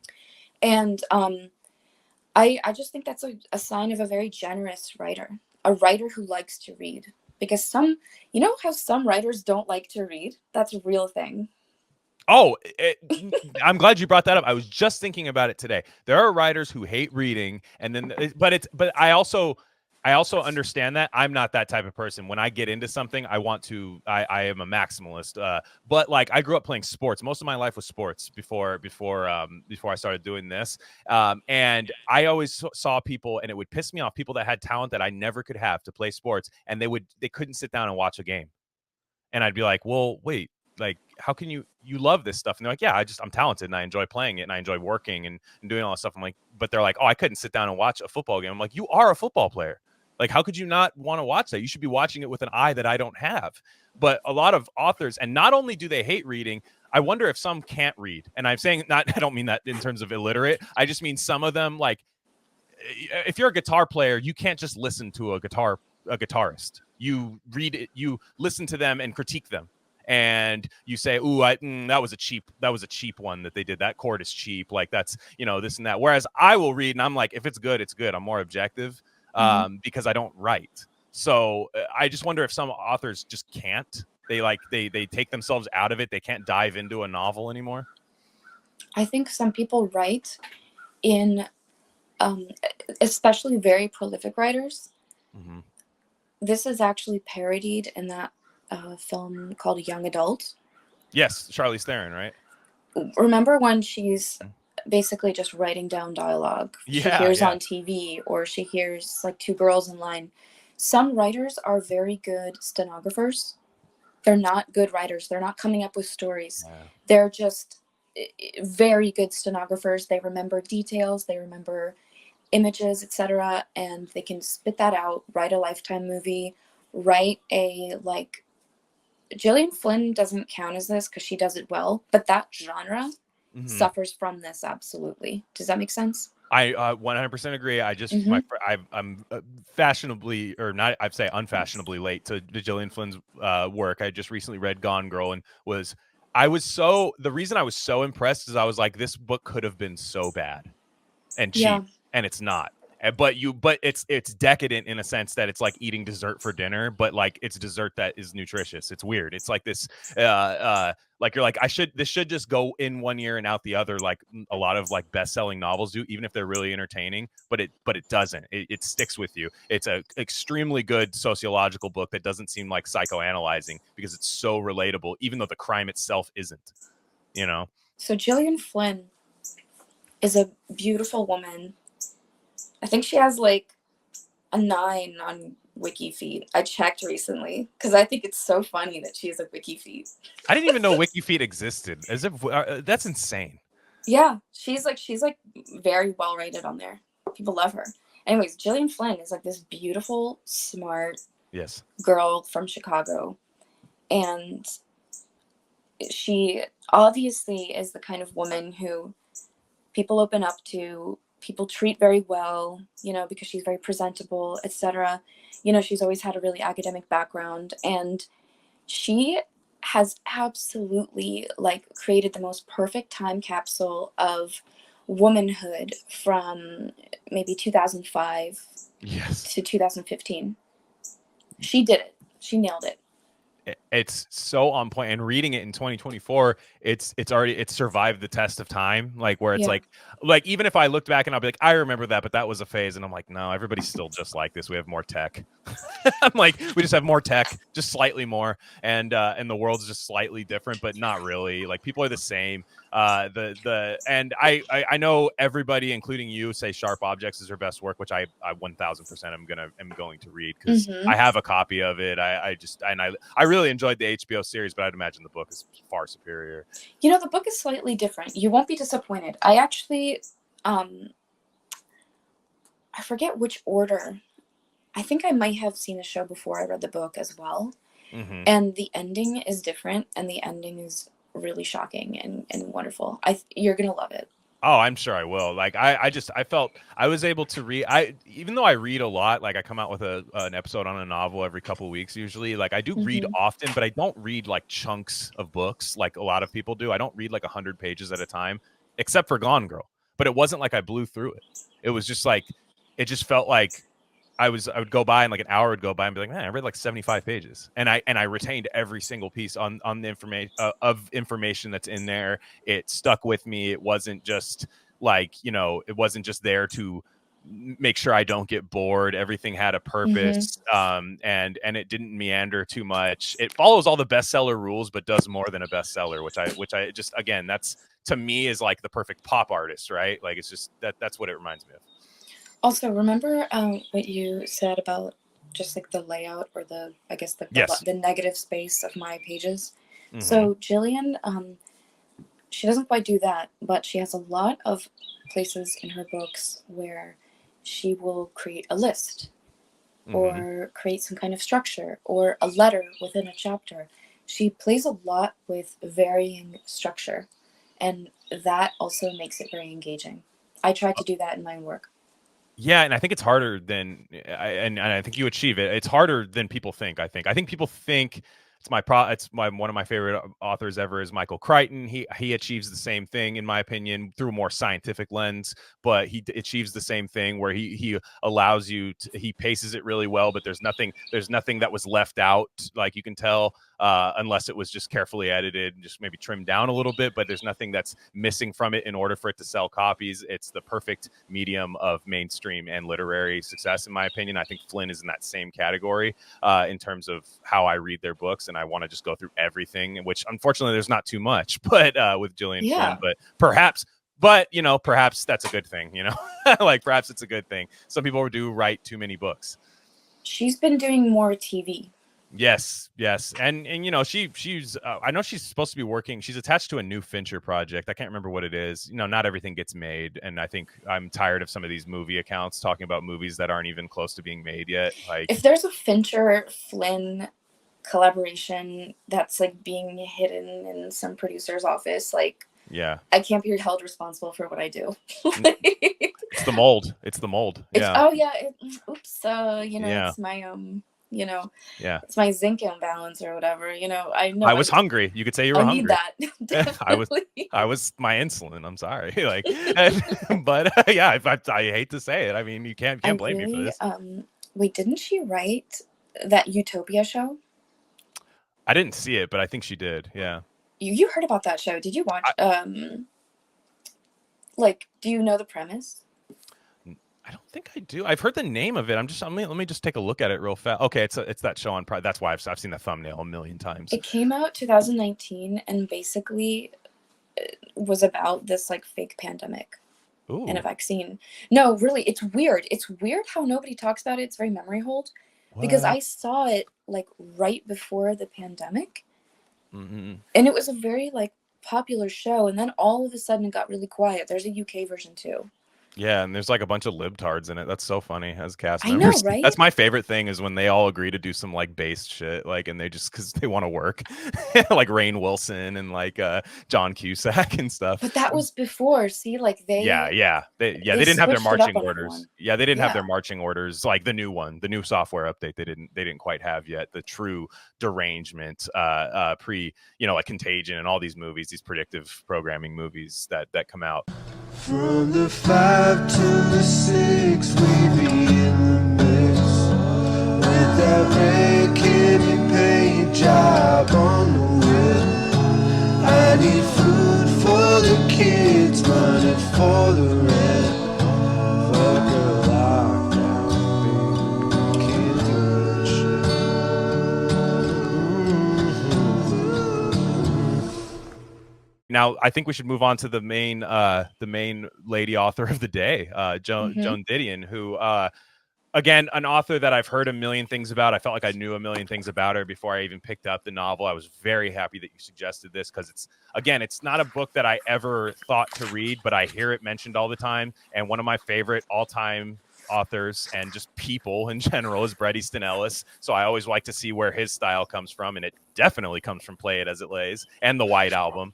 I just think that's a sign of a very generous writer, a writer who likes to read. Because how some writers don't like to read? That's a real thing. Oh, I'm glad you brought that up. I was just thinking about it today. There are writers who hate reading, and then, but I also understand that. I'm not that type of person. When I get into something, I am a maximalist. But like, I grew up playing sports. Most of my life was sports before I started doing this. And I always saw people, and it would piss me off, people that had talent that I never could have to play sports, and they couldn't sit down and watch a game. And I'd be like, well, wait, how can you love this stuff? And they're like, yeah, I'm talented and I enjoy playing it and I enjoy working and doing all this stuff. I'm like, but they're like, oh, I couldn't sit down and watch a football game. I'm like, you are a football player. Like, how could you not want to watch that? You should be watching it with an eye that I don't have. But a lot of authors, and not only do they hate reading, I wonder if some can't read. And I'm saying I don't mean that in terms of illiterate. I just mean some of them, like, if you're a guitar player, you can't just listen to a guitarist. You read it, you listen to them and critique them. And you say, "Ooh, that was a cheap one that they did. That chord is cheap. Like that's, this and that." Whereas I will read and I'm like, if it's good, it's good. I'm more objective because I don't write. So I just wonder if some authors just can't. They take themselves out of it. They can't dive into a novel anymore. I think some people write in, especially very prolific writers. Mm-hmm. This is actually parodied in that film called Young Adult. Yes, Charlize Theron, right? Remember when she's basically just writing down dialogue she hears on TV, or she hears like two girls in line. Some writers are very good stenographers. They're not good writers. They're not coming up with stories. Yeah. They're just very good stenographers. They remember details. They remember images, etc., and they can spit that out, write a Lifetime movie, write a, like, Gillian Flynn doesn't count as this because she does it well, but that genre suffers from this absolutely. Does that make sense? I 100% agree. I just I'm fashionably, or not, I'd say unfashionably late to Gillian Flynn's work. I just recently read Gone Girl and the reason I was so impressed is I was like, this book could have been so bad and cheap, and it's not. But it's decadent in a sense that it's like eating dessert for dinner, but like it's dessert that is nutritious. It's weird. It's like this like you're like, this should just go in one ear and out the other, like a lot of like best-selling novels do, even if they're really entertaining, but it doesn't. It sticks with you. It's a extremely good sociological book that doesn't seem like psychoanalyzing because it's so relatable, even though the crime itself isn't, So Gillian Flynn is a beautiful woman. I think she has like a 9 on WikiFeet. I checked recently because I think it's so funny that she has a WikiFeet. I didn't even know WikiFeet existed. As if that's insane. Yeah, she's like very well rated on there. People love her. Anyways, Gillian Flynn is like this beautiful, smart girl from Chicago, and she obviously is the kind of woman who people open up to. People treat very well, because she's very presentable, etc. She's always had a really academic background, and she has absolutely like created the most perfect time capsule of womanhood from maybe 2005 to 2015. She did it. She nailed it. It's so on point, and reading it in 2024, it's survived the test of time, like where it's like even if I looked back and I'll be like, I remember that, but that was a phase, and I'm like, no, everybody's still just like this. We have more tech. I'm like, we just have more tech, just slightly more, and the world's just slightly different, but not really. Like people are the same. And I know everybody, including you, say Sharp Objects is her best work, which I 1000% am going to read because I have a copy of it. I really enjoyed the HBO series, but I'd imagine the book is far superior. The book is slightly different. You won't be disappointed. I actually, I forget which order. I think I might have seen the show before I read the book as well. And the ending is different, and the ending is really shocking and wonderful. You're gonna love it. Oh, I'm sure I will. Like I felt I was able to read. Even though I read a lot, like I come out with an episode on a novel every couple of weeks usually. Like I do read often, but I don't read like chunks of books like a lot of people do. I don't read like 100 pages at a time, except for Gone Girl. But it wasn't like I blew through it. It was just like it just felt like I would go by and like an hour would go by and be like, man, I read like 75 pages, and I retained every single piece on the information that's in there. It stuck with me. It wasn't just like it wasn't just there to make sure I don't get bored. Everything had a purpose, and it didn't meander too much. It follows all the bestseller rules, but does more than a bestseller, which I just, again, that's to me is like the perfect pop artist, right? Like it's just that's what it reminds me of. Also, remember what you said about just like the layout or the negative space of my pages? So Jillian, she doesn't quite do that, but she has a lot of places in her books where she will create a list or create some kind of structure or a letter within a chapter. She plays a lot with varying structure, and that also makes it very engaging. I try to do that in my own work. Yeah, and I think it's harder than and I think you achieve it. It's harder than people think. I think people think it's one of my favorite authors ever is Michael Crichton. He achieves the same thing in my opinion through a more scientific lens, but he achieves the same thing where he allows you to, he paces it really well, but there's nothing that was left out, like you can tell, unless it was just carefully edited and just maybe trimmed down a little bit, but there's nothing that's missing from it in order for it to sell copies. It's the perfect medium of mainstream and literary success, in my opinion. I think Flynn is in that same category in terms of how I read their books, and I want to just go through everything, which unfortunately there's not too much, but with Gillian Flynn, but perhaps that's a good thing, like perhaps it's a good thing. Some people do write too many books. She's been doing more TV. Yes. And she's I know she's supposed to be working. She's attached to a new Fincher project. I can't remember what it is. Not everything gets made. And I think I'm tired of some of these movie accounts talking about movies that aren't even close to being made yet. Like, if there's a Fincher Flynn collaboration that's like being hidden in some producer's office, like, yeah, I can't be held responsible for what I do. It's the mold. Yeah. Oops. It's my yeah, it's my zinc imbalance or whatever. I know I was hungry. You could say you were hungry. Need that. I was my insulin. I'm sorry. Like, but yeah, I hate to say it. I mean, you can't blame me for this. Wait, didn't she write that Utopia show? I didn't see it, but I think she did. Yeah. You heard about that show? Did you watch? Do you know the premise? I don't think I do. I've heard the name of it. Let me just take a look at it real fast. Okay, it's that show on Pride. That's why I've seen the thumbnail a million times. It came out 2019 and basically was about this like fake pandemic. Ooh. And a vaccine. No, really, it's weird. It's weird how nobody talks about it. It's very memory hold. What? Because I saw it like right before the pandemic. And it was a very like popular show, and then all of a sudden it got really quiet. There's a UK version too. Yeah, and there's like a bunch of libtards in it. That's so funny as cast members. I know, right? That's my favorite thing is when they all agree to do some like based shit, like, and they just because they want to work, like Rainn Wilson and like John Cusack and stuff. But that was before. See, like they they didn't have their marching orders. Yeah, they didn't have their marching orders. Like the new one, the new software update, they didn't quite have yet. The true derangement, like Contagion and all these movies, these predictive programming movies that come out. From the 5 to the 6, we be in the mix. With that red candy paint job on the whip. I need food for the kids, money for the rent. Fuck a lockdown, baby, can't do shit. Now, I think we should move on to the main lady author of the day, Joan Didion, who, again, an author that I've heard a million things about. I felt like I knew a million things about her before I even picked up the novel. I was very happy that you suggested this because it's not a book that I ever thought to read, but I hear it mentioned all the time. And one of my favorite all-time authors and just people in general is Bret Easton Ellis. So I always like to see where his style comes from, and it definitely comes from Play It As It Lays and the White Album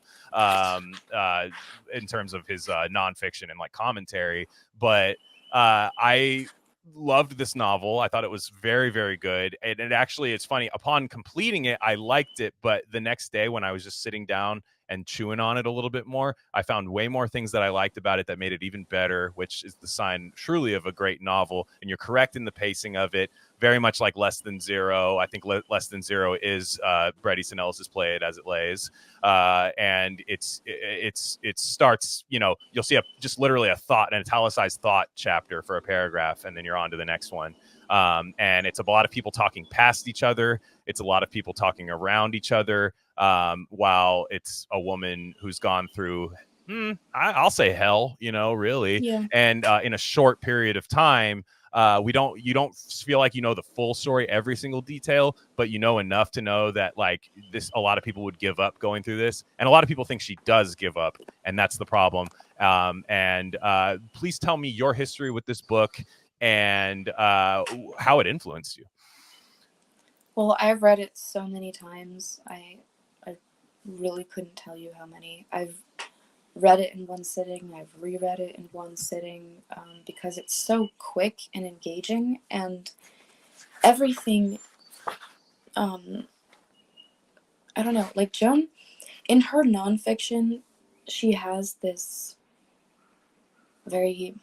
in terms of his nonfiction and like commentary. But I loved this novel. I thought it was very, very good. And it actually, it's funny, upon completing it, I liked it. But the next day when I was just sitting down and chewing on it a little bit more, I found way more things that I liked about it that made it even better, which is the sign truly of a great novel. And you're correct in the pacing of it. Very much like Less Than Zero. I think Less Than Zero is Bret Easton Ellis's Play It As It Lays. And it starts, you'll see just literally a thought, an italicized thought chapter for a paragraph, and then you're on to the next one. And it's a lot of people talking past each other. It's a lot of people talking around each other, while it's a woman who's gone through, I'll say hell, really. Yeah. And in a short period of time, you don't feel like you know the full story, every single detail, but you know enough to know that like this, a lot of people would give up going through this, and a lot of people think she does give up, and that's the problem. And please tell me your history with this book and how it influenced you. Well, I've read it so many times. I really couldn't tell you how many. I've read it in one sitting. I've reread it in one sitting because it's so quick and engaging, and everything. I don't know. Like Joan, in her nonfiction, she has this very,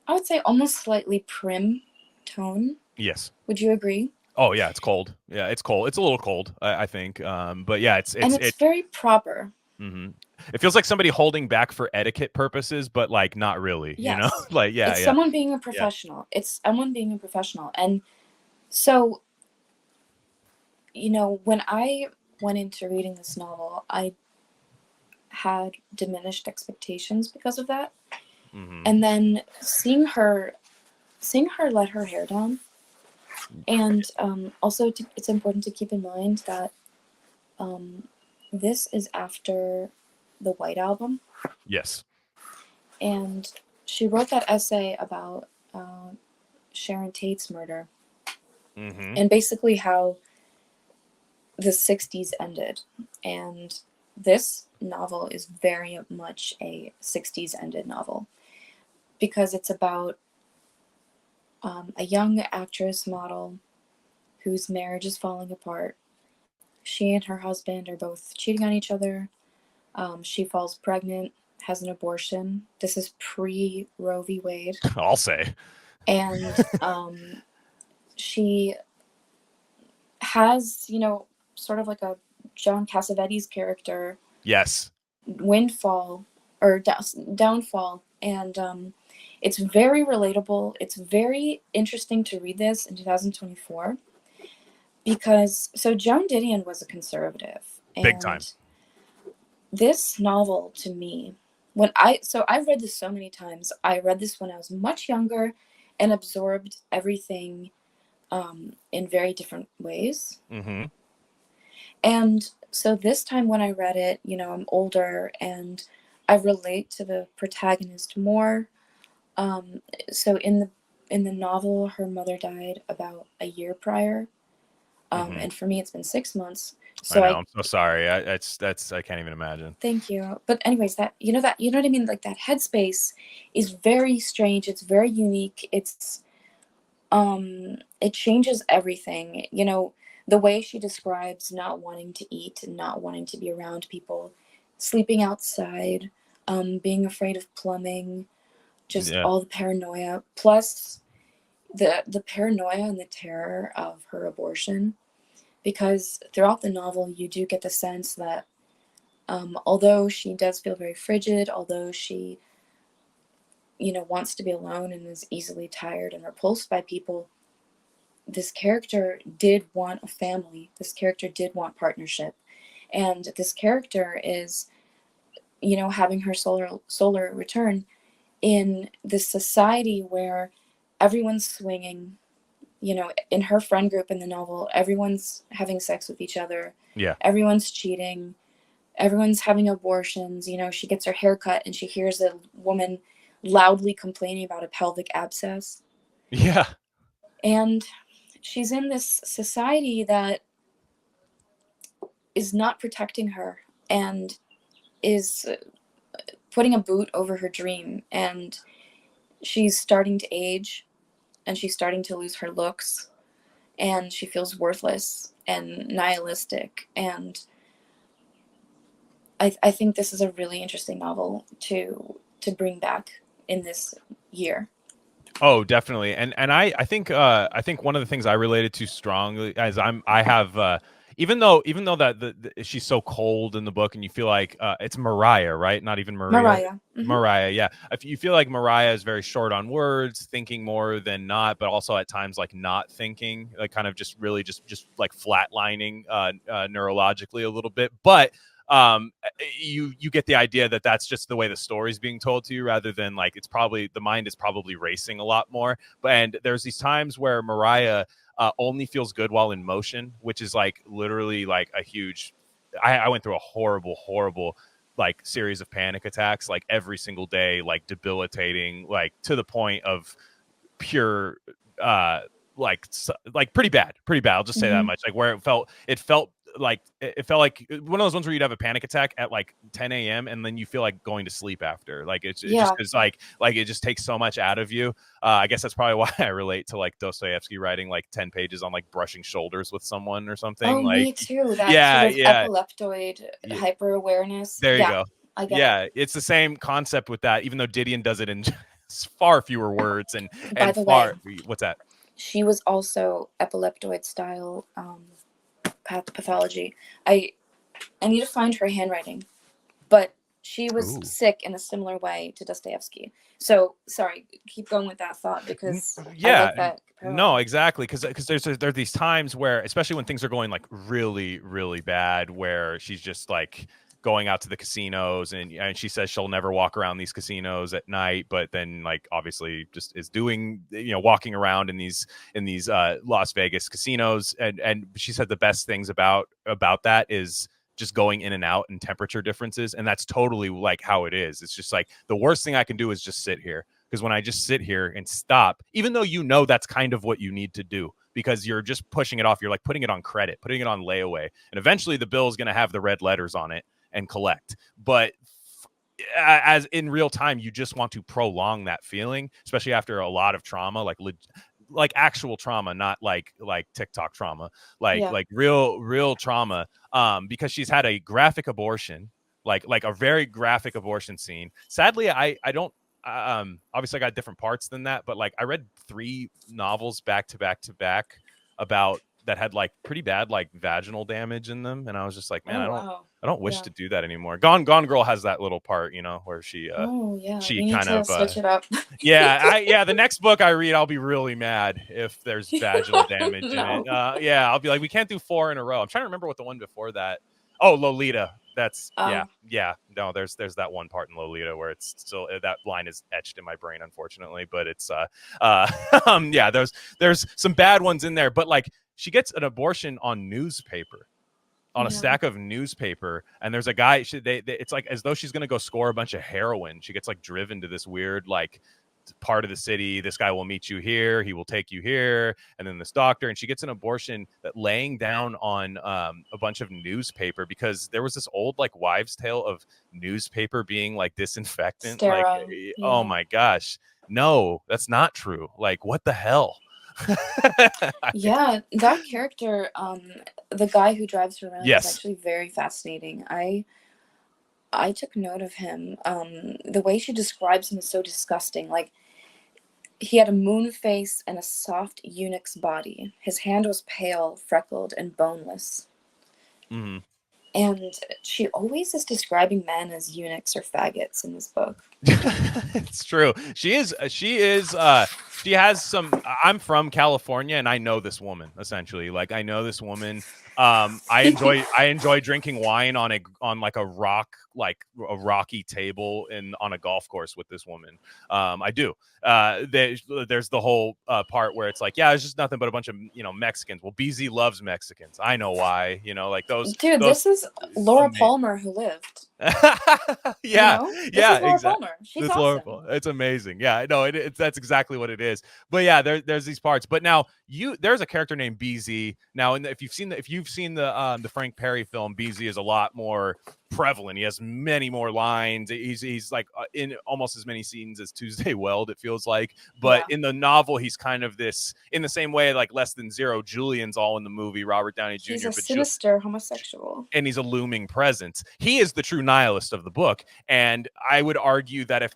I would say, almost slightly prim tone. Yes. Would you agree? Oh yeah, it's cold. Yeah, it's cold. It's a little cold, I think. But yeah, it's very proper. Mm-hmm. It feels like somebody holding back for etiquette purposes, but like not really. Yes. You know, like it's someone being a professional. Yeah. It's someone being a professional, and so, you know, when I went into reading this novel, I had diminished expectations because of that. Mm-hmm. And then seeing her let her hair down. And also, it's important to keep in mind that this is after the White Album. Yes. And she wrote that essay about Sharon Tate's murder. Mm-hmm. And basically how the 60s ended. And this novel is very much a 60s ended novel because it's about a young actress model whose marriage is falling apart. She and her husband are both cheating on each other. She falls pregnant, has an abortion. This is pre-Roe v. Wade. I'll say. And she has, you know, sort of like a John Cassavetes character. Yes. Downfall. And it's very relatable. It's very interesting to read this in 2024 because Joan Didion was a conservative. Big time. This novel to me, I've read this so many times. I read this when I was much younger and absorbed everything in very different ways. Mm-hmm. And so this time when I read it, you know, I'm older and I relate to the protagonist more. So in the novel, her mother died about a year prior. Mm-hmm. And for me, it's been 6 months. So I'm so sorry. I can't even imagine. Thank you. But anyways, you know what I mean? Like that headspace is very strange. It's very unique. It's, it changes everything. You know, the way she describes not wanting to eat and not wanting to be around people, sleeping outside, being afraid of plumbing, just all the paranoia, plus the paranoia and the terror of her abortion. Because throughout the novel, you do get the sense that although she does feel very frigid, although she, you know, wants to be alone and is easily tired and repulsed by people, this character did want a family. This character did want partnership. And this character is, you know, having her solar return in this society where everyone's swinging. You know, in her friend group in the novel, everyone's having sex with each other. Yeah. Everyone's cheating. Everyone's having abortions. You know, she gets her hair cut and she hears a woman loudly complaining about a pelvic abscess. Yeah. And she's in this society that is not protecting her and is putting a boot over her dream. And she's starting to age. And she's starting to lose her looks, and she feels worthless and nihilistic. And I think this is a really interesting novel to bring back in this year. Oh, definitely. And I think one of the things I related to strongly as even though that she's so cold in the book and you feel like it's Mariah, right? Not even Maria. Mariah. Mm-hmm. Mariah, yeah. If you feel like Mariah is very short on words, thinking more than not, but also at times like not thinking, like kind of just really just like flatlining neurologically a little bit. But you get the idea that that's just the way the story's being told to you, rather than like it's probably the mind is probably racing a lot more. And there's these times where Mariah only feels good while in motion, which is like literally like a huge. I went through a horrible like series of panic attacks like every single day, like debilitating, like to the point of pure like pretty bad. I'll just say that much. Like where it felt like one of those ones where you'd have a panic attack at like 10 a.m. and then you feel like going to sleep after. Like it's just because like it just takes so much out of you. I guess that's probably why I relate to like Dostoevsky writing like 10 pages on like brushing shoulders with someone or something. Oh, like me too. That yeah, sort of epileptoid hyper awareness. There you go. I get it. It's the same concept with that, even though Didion does it in far fewer words and By the way, what's that? She was also epileptoid style pathology. I need to find her handwriting, but she was sick in a similar way to Dostoevsky. So sorry, keep going with that thought because I like that. No, exactly, because there are these times where, especially when things are going like really, really bad, where she's just like going out to the casinos and she says she'll never walk around these casinos at night, but then like obviously just is doing, walking around in these Las Vegas casinos, and she said the best things about that is just going in and out and temperature differences, and that's totally like how it is. It's just like the worst thing I can do is just sit here, because when I just sit here and stop, even though that's kind of what you need to do, because you're just pushing it off, you're like putting it on credit, putting it on layaway, and eventually the bill is going to have the red letters on it and collect. But as in real time, you just want to prolong that feeling, especially after a lot of trauma, like actual trauma, not like TikTok trauma, like real trauma, because she's had a graphic abortion, like a very graphic abortion scene. Sadly, I don't obviously I got different parts than that, but like I read 3 novels back to back about that had like pretty bad like vaginal damage in them, and I was just like, man, I don't wish to do that anymore. Gone Girl has that little part, where she she kind of switch it up. The next book I read, I'll be really mad if there's vaginal damage in it. I'll be like, we can't do 4 in a row. I'm trying to remember what the one before that. Oh, Lolita. That's no, there's that one part in Lolita where it's still, that line is etched in my brain, unfortunately, but it's there's some bad ones in there, but like she gets an abortion on newspaper, on a stack of newspaper, and there's a guy, it's like as though she's gonna go score a bunch of heroin. She gets like driven to this weird like part of the city. This guy will meet you here, he will take you here, and then this doctor, and she gets an abortion that laying down on a bunch of newspaper, because there was this old like wives' tale of newspaper being like disinfectant. Sterile. Oh my gosh, no, that's not true. Like, what the hell? That character, the guy who drives her around, is actually very fascinating. I took note of him. The way she describes him is so disgusting. Like, he had a moon face and a soft eunuch's body. His hand was pale, freckled, and boneless. Mm-hmm. And she always is describing men as eunuchs or faggots in this book. It's true. She has some. I'm from California, and I know this woman essentially. Like, I know this woman. I enjoy drinking wine on like a rocky table on a golf course with this woman. I do. There's the whole part where it's like, it's just nothing but a bunch of Mexicans. Well, BZ loves Mexicans. I know why. Like those. Dude, this is Laura Palmer who lived. Exactly. Palmer. She's awesome. Laura Palmer. It's amazing. Yeah, no, that's exactly what it is. But there's these parts. But now there's a character named BZ. Now, if you've seen the Frank Perry film, BZ is a lot more prevalent. He has many more lines. He's like in almost as many scenes as Tuesday Weld, it feels like. But in the novel, he's kind of this, in the same way like Less Than Zero, Julian's all in the movie, Robert Downey Jr. He's a sinister homosexual. And he's a looming presence. He is the true nihilist of the book. And I would argue that if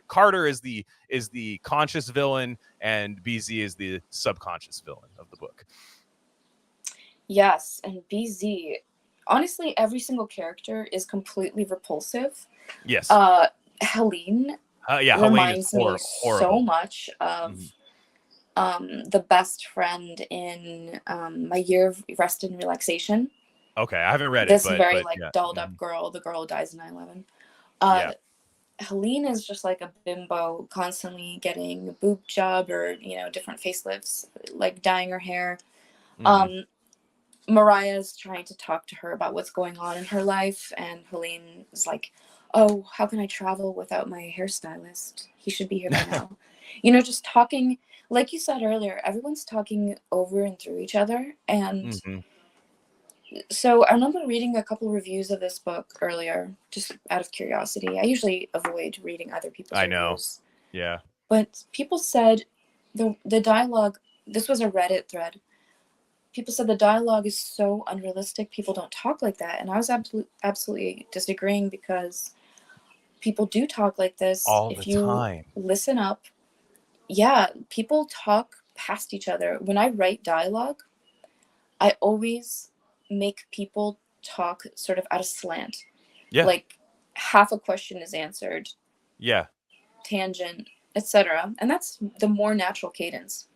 Carter is the conscious villain and BZ is the subconscious villain of the book. Yes, and BZ, honestly, every single character is completely repulsive. Yes. Helene reminds me so much of the best friend in My Year of Rest and Relaxation. Okay, I haven't read it, This very but like yeah. dolled up girl, the girl who dies in 9/11. Uh, Yeah. Helene is just like a bimbo, constantly getting a boob job or different facelifts, like dyeing her hair. Mhm. Mariah's trying to talk to her about what's going on in her life, and Helene is like, "Oh, how can I travel without my hairstylist? He should be here by now." Just talking, like you said earlier, everyone's talking over and through each other. And Mhm. so I remember reading a couple reviews of this book earlier, just out of curiosity. I usually avoid reading other people's I know. reviews. Yeah. But people said the dialogue, this was a Reddit thread. People said the dialogue is so unrealistic. People don't talk like that. And I was absolutely disagreeing, because people do talk like this. All the If you time. listen up, yeah, people talk past each other. When I write dialogue, I always make people talk sort of at a slant. Yeah. Like half a question is answered, Yeah. tangent, etc. And that's the more natural cadence.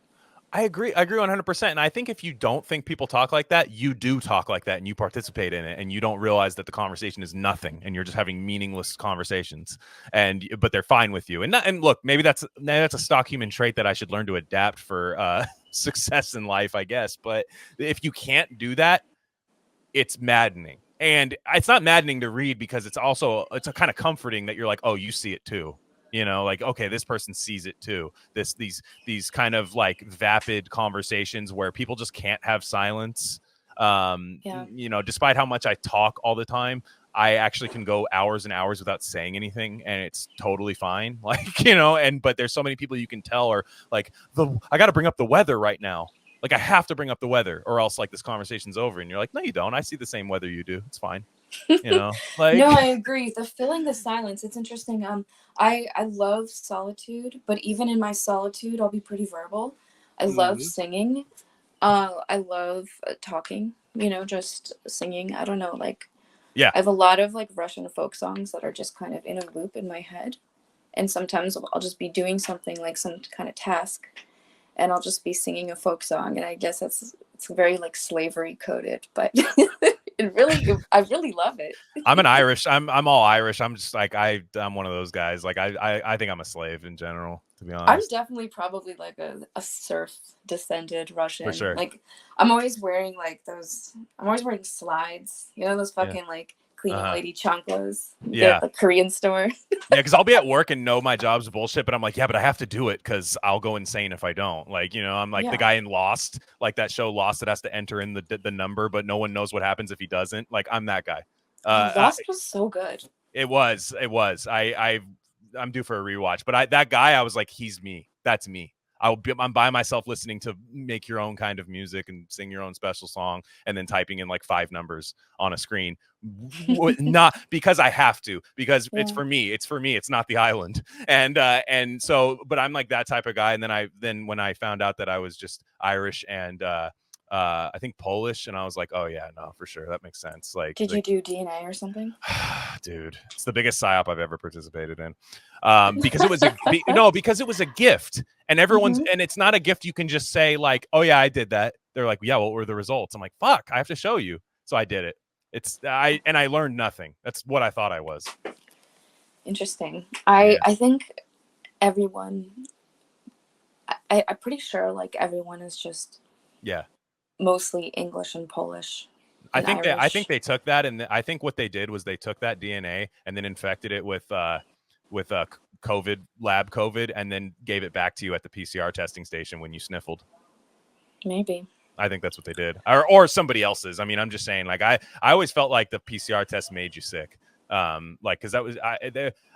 I agree 100%. And I think if you don't think people talk like that, you do talk like that and you participate in it, and you don't realize that the conversation is nothing and you're just having meaningless conversations, but they're fine with you. And look, maybe that's a stock human trait that I should learn to adapt for success in life, I guess. But if you can't do that, it's maddening. And it's not maddening to read, because it's a kind of comforting that you're like, oh, you see it too. Like, okay, this person sees it too. These kind of like vapid conversations where people just can't have silence. Yeah. Despite how much I talk all the time, I actually can go hours and hours without saying anything, and it's totally fine. Like, but there's so many people you can tell are like, I got to bring up the weather right now. Like, I have to bring up the weather, or else like this conversation's over. And you're like, no, you don't. I see the same weather you do. It's fine. Like, No, I agree. The filling the silence, it's interesting. I love solitude, but even in my solitude, I'll be pretty verbal. I love singing. I love talking, just singing. I don't know, like, yeah, I have a lot of like Russian folk songs that are just kind of in a loop in my head. And sometimes I'll just be doing something like some kind of task, and I'll just be singing a folk song. And I guess it's very like slavery coded, but I really love it. I'm all Irish. I'm just like, I'm one of those guys. Like, I think I'm a slave in general, to be I'm honest. definitely probably like a serf descended Russian. For sure. Like I'm always wearing slides, those fucking like cleaning lady chanclas. You get at the Korean store. Yeah, because I'll be at work and know my job's bullshit, but I'm like, yeah, but I have to do it because I'll go insane if I don't. Like, I'm like the guy in Lost, like that show Lost, that has to enter in the number, but no one knows what happens if he doesn't. Like, I'm that guy. Lost was so good. It was. I'm due for a rewatch, but that guy, I was like, he's me. That's me. I'm by myself listening to make your own kind of music and sing your own special song, and then typing in like 5 numbers on a screen. Not because I have to, because it's for me. It's for me. It's not the island. And so, but I'm like that type of guy. And then when I found out that I was just Irish and I think Polish, and I was like, oh yeah, no, for sure, that makes sense. Like, did you do DNA or something? Dude, it's the biggest psyop I've ever participated in. Because it was because it was a gift, and everyone's and it's not a gift you can just say like, oh yeah, I did that. They're like, yeah, what were the results? I'm like, fuck, I have to show you. So I did it. I learned nothing. That's what I thought I was. Interesting. I think everyone, I'm pretty sure like everyone is just mostly English and Polish. I think they took that, and I think what they did was they took that DNA and then infected it with COVID, lab COVID, and then gave it back to you at the PCR testing station when you sniffled. Maybe. I think that's what they did, or somebody else's. I mean, I'm just saying, like, I always felt like the PCR test made you sick. Like, because that was I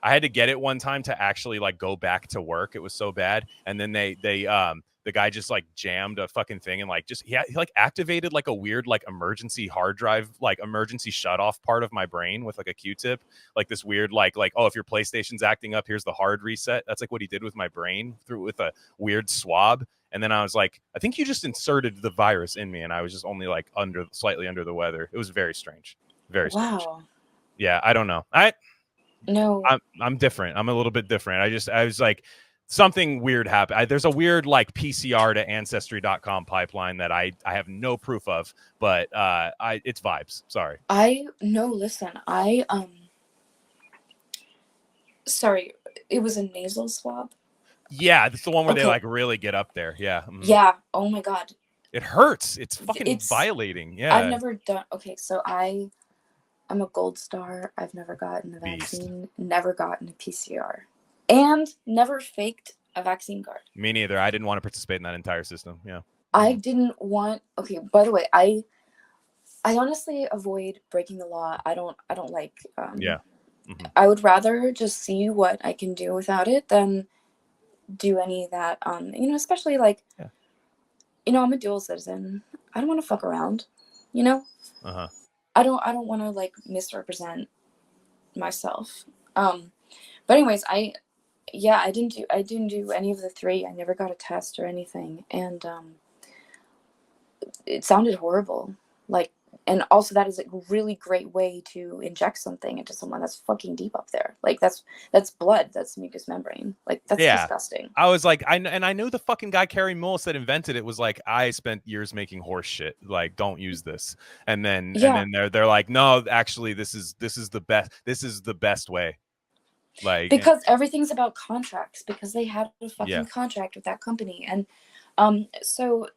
had to get it one time to actually like go back to work. It was so bad, and then the guy just like jammed a fucking thing and like he like activated like a weird like emergency hard drive, like emergency shut off part of my brain with like a Q-tip, like this weird like oh, if your PlayStation's acting up, here's the hard reset. That's like what he did with my brain with a weird swab. And then I was like, I think you just inserted the virus in me, and I was just only like slightly under the weather. It was very strange, very strange. Wow. Yeah, I don't know. I'm different. I'm a little bit different. I was like, something weird happened. There's a weird like PCR to ancestry.com pipeline that I have no proof of, but it's vibes. Sorry. Listen, sorry, it was a nasal swab. Yeah, that's the one where they Okay. like really get up there. Yeah. Yeah. Oh my God. It hurts. It's fucking violating. Yeah. I've never done. Okay, so I'm a gold star. I've never gotten a vaccine. Never gotten a PCR, and never faked a vaccine card. Me neither. I didn't want to participate in that entire system. Yeah. I didn't want. Okay. By the way, I honestly avoid breaking the law. I don't like. Yeah. I would rather just see what I can do without it than do any of that. Especially like. Yeah. I'm a dual citizen. I don't want to fuck around. I don't want to like misrepresent myself. But anyways, I didn't do any of the three. I never got a test or anything, and it sounded horrible. Like, and also that is a really great way to inject something into someone that's fucking deep up there. Like that's blood. That's mucous membrane. Like that's disgusting. I was like, I knew the fucking guy Carrie Mullis that invented it was like, I spent years making horse shit. Like, don't use this. And then they're like, no, actually, this is the best. This is the best way. Like, because everything's about contracts. Because they had a fucking contract with that company, and so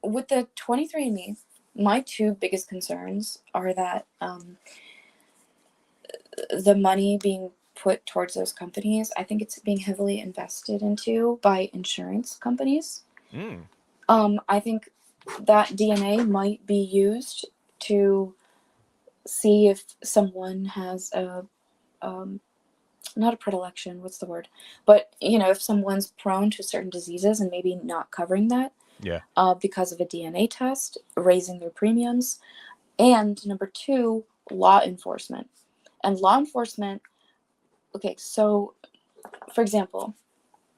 with the 23andMe, my two biggest concerns are that the money being put towards those companies, I think it's being heavily invested into by insurance companies. I think that DNA might be used to see if someone has a not a predilection, what's the word? But if someone's prone to certain diseases and maybe not covering that. Yeah. Because of a DNA test, raising their premiums. And number two, law enforcement. And law enforcement, okay, so, for example,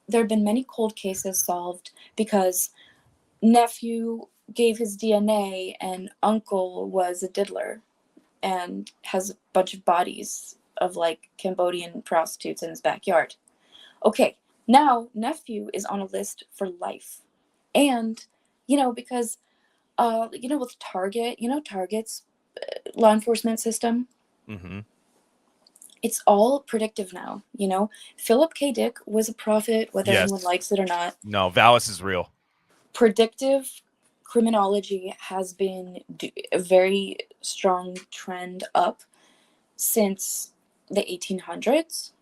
there have been many cold cases solved because nephew gave his DNA and uncle was a diddler and has a bunch of bodies of, like, Cambodian prostitutes in his backyard. Okay, now nephew is on a list for life. And, because, with Target, Target's law enforcement system, it's all predictive now, Philip K. Dick was a prophet, whether anyone likes it or not. No, Valis is real. Predictive criminology has been a very strong trend up since the 1800s.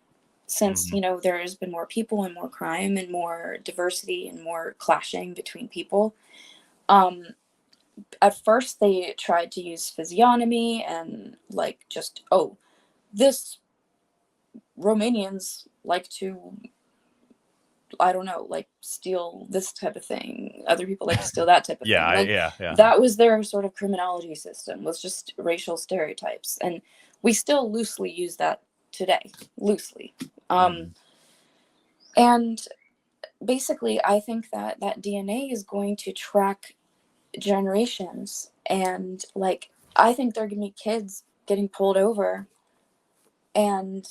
Since, there has been more people and more crime and more diversity and more clashing between people. At first, they tried to use physiognomy and, like, just, this Romanians like to, I don't know, like, steal this type of thing. Other people like to steal that type of thing. Like, that was their sort of criminology system, was just racial stereotypes. And we still loosely use that today. Loosely. And basically, I think that DNA is going to track generations. And, like, I think there are going to be kids getting pulled over and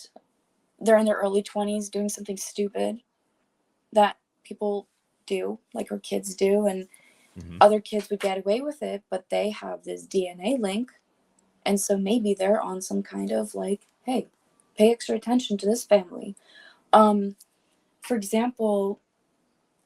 they're in their early 20s doing something stupid that people do, like, or kids do, and other kids would get away with it, but they have this DNA link, and so maybe they're on some kind of, like, hey, pay extra attention to this family. For example,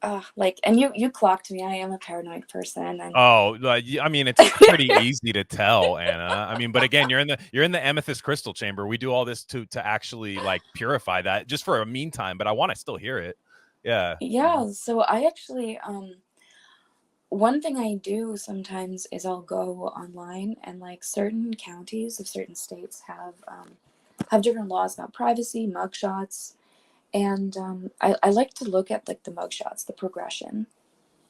and you clocked me. I am a paranoid person. And I mean, it's pretty easy to tell, Anna. I mean, but again, you're in the amethyst crystal chamber. We do all this to actually, like, purify that just for a meantime. But I want to still hear it. Yeah. Yeah. So I actually, one thing I do sometimes is I'll go online, and, like, certain counties of certain states have different laws about privacy, mugshots. And I like to look at, like, the mugshots, the progression.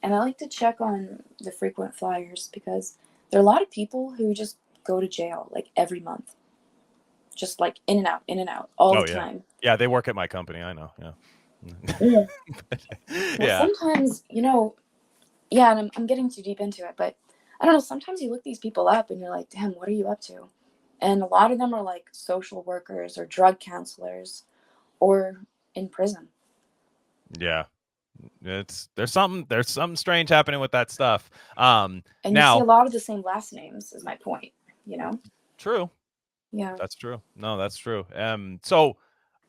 And I like to check on the frequent flyers because there are a lot of people who just go to jail, like, every month. Just, like, in and out all the time. Yeah, they work at my company. I know. Yeah. Well, sometimes, and I'm getting too deep into it, but I don't know. Sometimes you look these people up and you're like, damn, what are you up to? And a lot of them are, like, social workers or drug counselors or in prison. Yeah. There's something strange happening with that stuff. And you see a lot of the same last names, is my point, you know? True. Yeah. That's true. No, that's true. So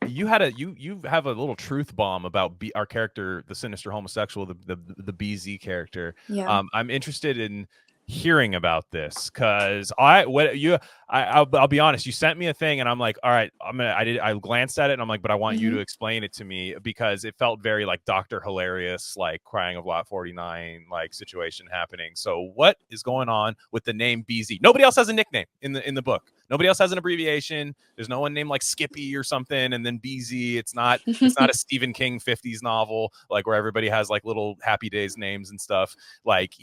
you have a little truth bomb about our character, the sinister homosexual, the BZ character. Yeah. I'm interested in hearing about this because I'll be honest. You sent me a thing, and I'm like, all right, I glanced at it, and I'm like, but I want you to explain it to me because it felt very like Dr. Hilarious, like Crying of Lot 49, like situation happening. So what is going on with the name BZ? Nobody else has a nickname in the book. Nobody else has an abbreviation. There's no one named like Skippy or something, and then BZ. It's not a Stephen King 50s novel like where everybody has like little Happy Days names and stuff. Like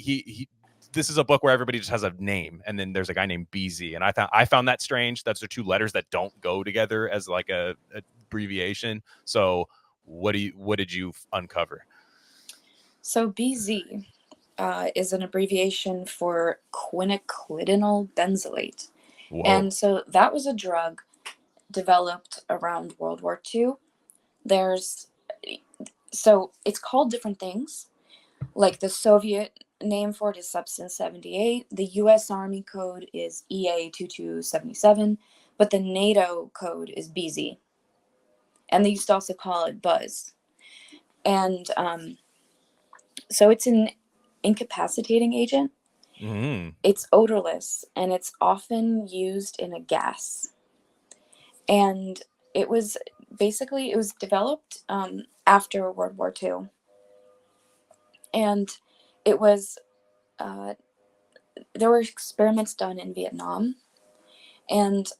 this is a book where everybody just has a name, and then there's a guy named BZ, and I found that strange. That's the two letters that don't go together as like a abbreviation. So what did you uncover? So BZ is an abbreviation for quinaclidinyl benzoate. Whoa. And so that was a drug developed around World War II. So it's called different things. Like the Soviet name for it is Substance 78. The US Army code is EA 2277, but the NATO code is BZ. And they used to also call it Buzz. And so it's an incapacitating agent. Mm-hmm. It's odorless, and it's often used in a gas. And it was developed after World War II. And it was, there were experiments done in Vietnam. And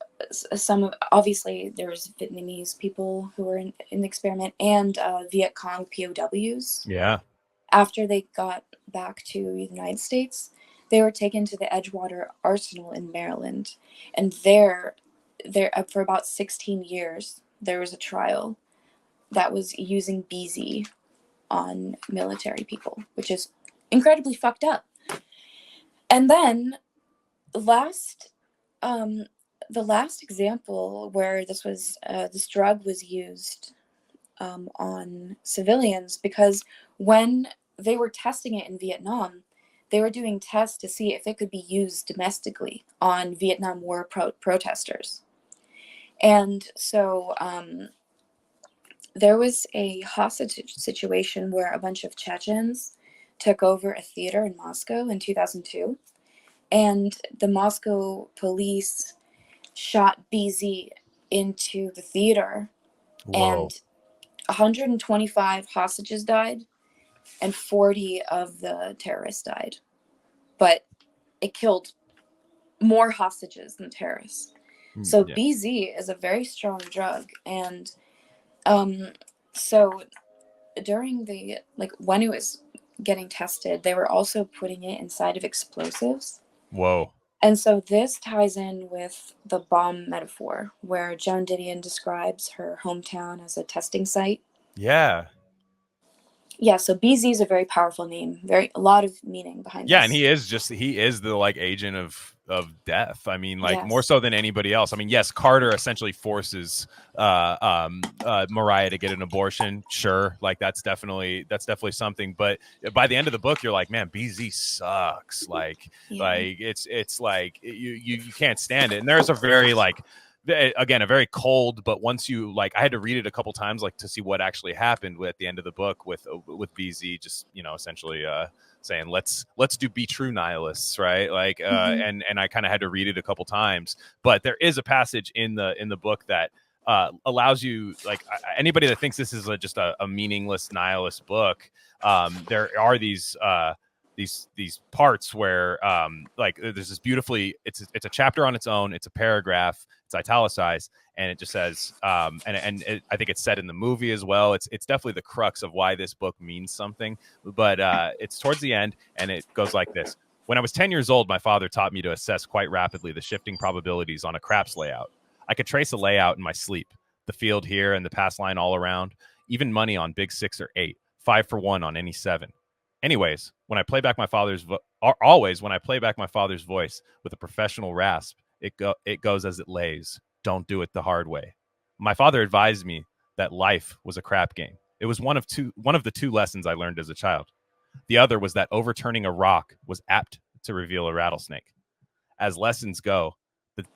obviously there was Vietnamese people who were in the experiment, and Viet Cong POWs. Yeah. After they got back to the United States, they were taken to the Edgewater Arsenal in Maryland. And there for about 16 years, there was a trial that was using BZ on military people, which is incredibly fucked up. And then the last example where this drug was used on civilians, because when they were testing it in Vietnam, they were doing tests to see if it could be used domestically on Vietnam War protesters. And so there was a hostage situation where a bunch of Chechens took over a theater in Moscow in 2002. And the Moscow police shot BZ into the theater. Whoa. And 125 hostages died, and 40 of the terrorists died. But it killed more hostages than terrorists. So BZ is a very strong drug. And so during when it was getting tested, they were also putting it inside of explosives. Whoa. And so this ties in with the bomb metaphor, where Joan Didion describes her hometown as a testing site. Yeah. Yeah, so BZ is a very powerful name, a lot of meaning behind Yeah, this. and he is the like agent of death. I mean, like Yes. more so than anybody else. I mean, yes, Carter essentially forces Mariah to get an abortion. Sure, like that's definitely something. But by the end of the book, you're like, man, BZ sucks. Like it's like you can't stand it. And there's a very again, a very cold, but once you I had to read it a couple times to see what actually happened at the end of the book with BZ, just essentially saying let's be true nihilists, right? And I kind of had to read it a couple times, but there is a passage in the book that allows you, anybody that thinks this is just a meaningless nihilist book, there are these parts where there's this beautifully, it's a chapter on its own, it's a paragraph, it's italicized, and it just says I think it's said in the movie as well, it's definitely the crux of why this book means something, but it's towards the end, and it goes like this: when I was 10 years old, my father taught me to assess quite rapidly the shifting probabilities on a craps layout. I could trace a layout in my sleep, the field here and the pass line all around, even money on big 6 or 8, 5 for 1 on any 7. Anyways, when I play back my father's voice with a professional rasp, it goes as it lays. Don't do it the hard way. My father advised me that life was a crap game. It was one of the two lessons I learned as a child. The other was that overturning a rock was apt to reveal a rattlesnake. As lessons go,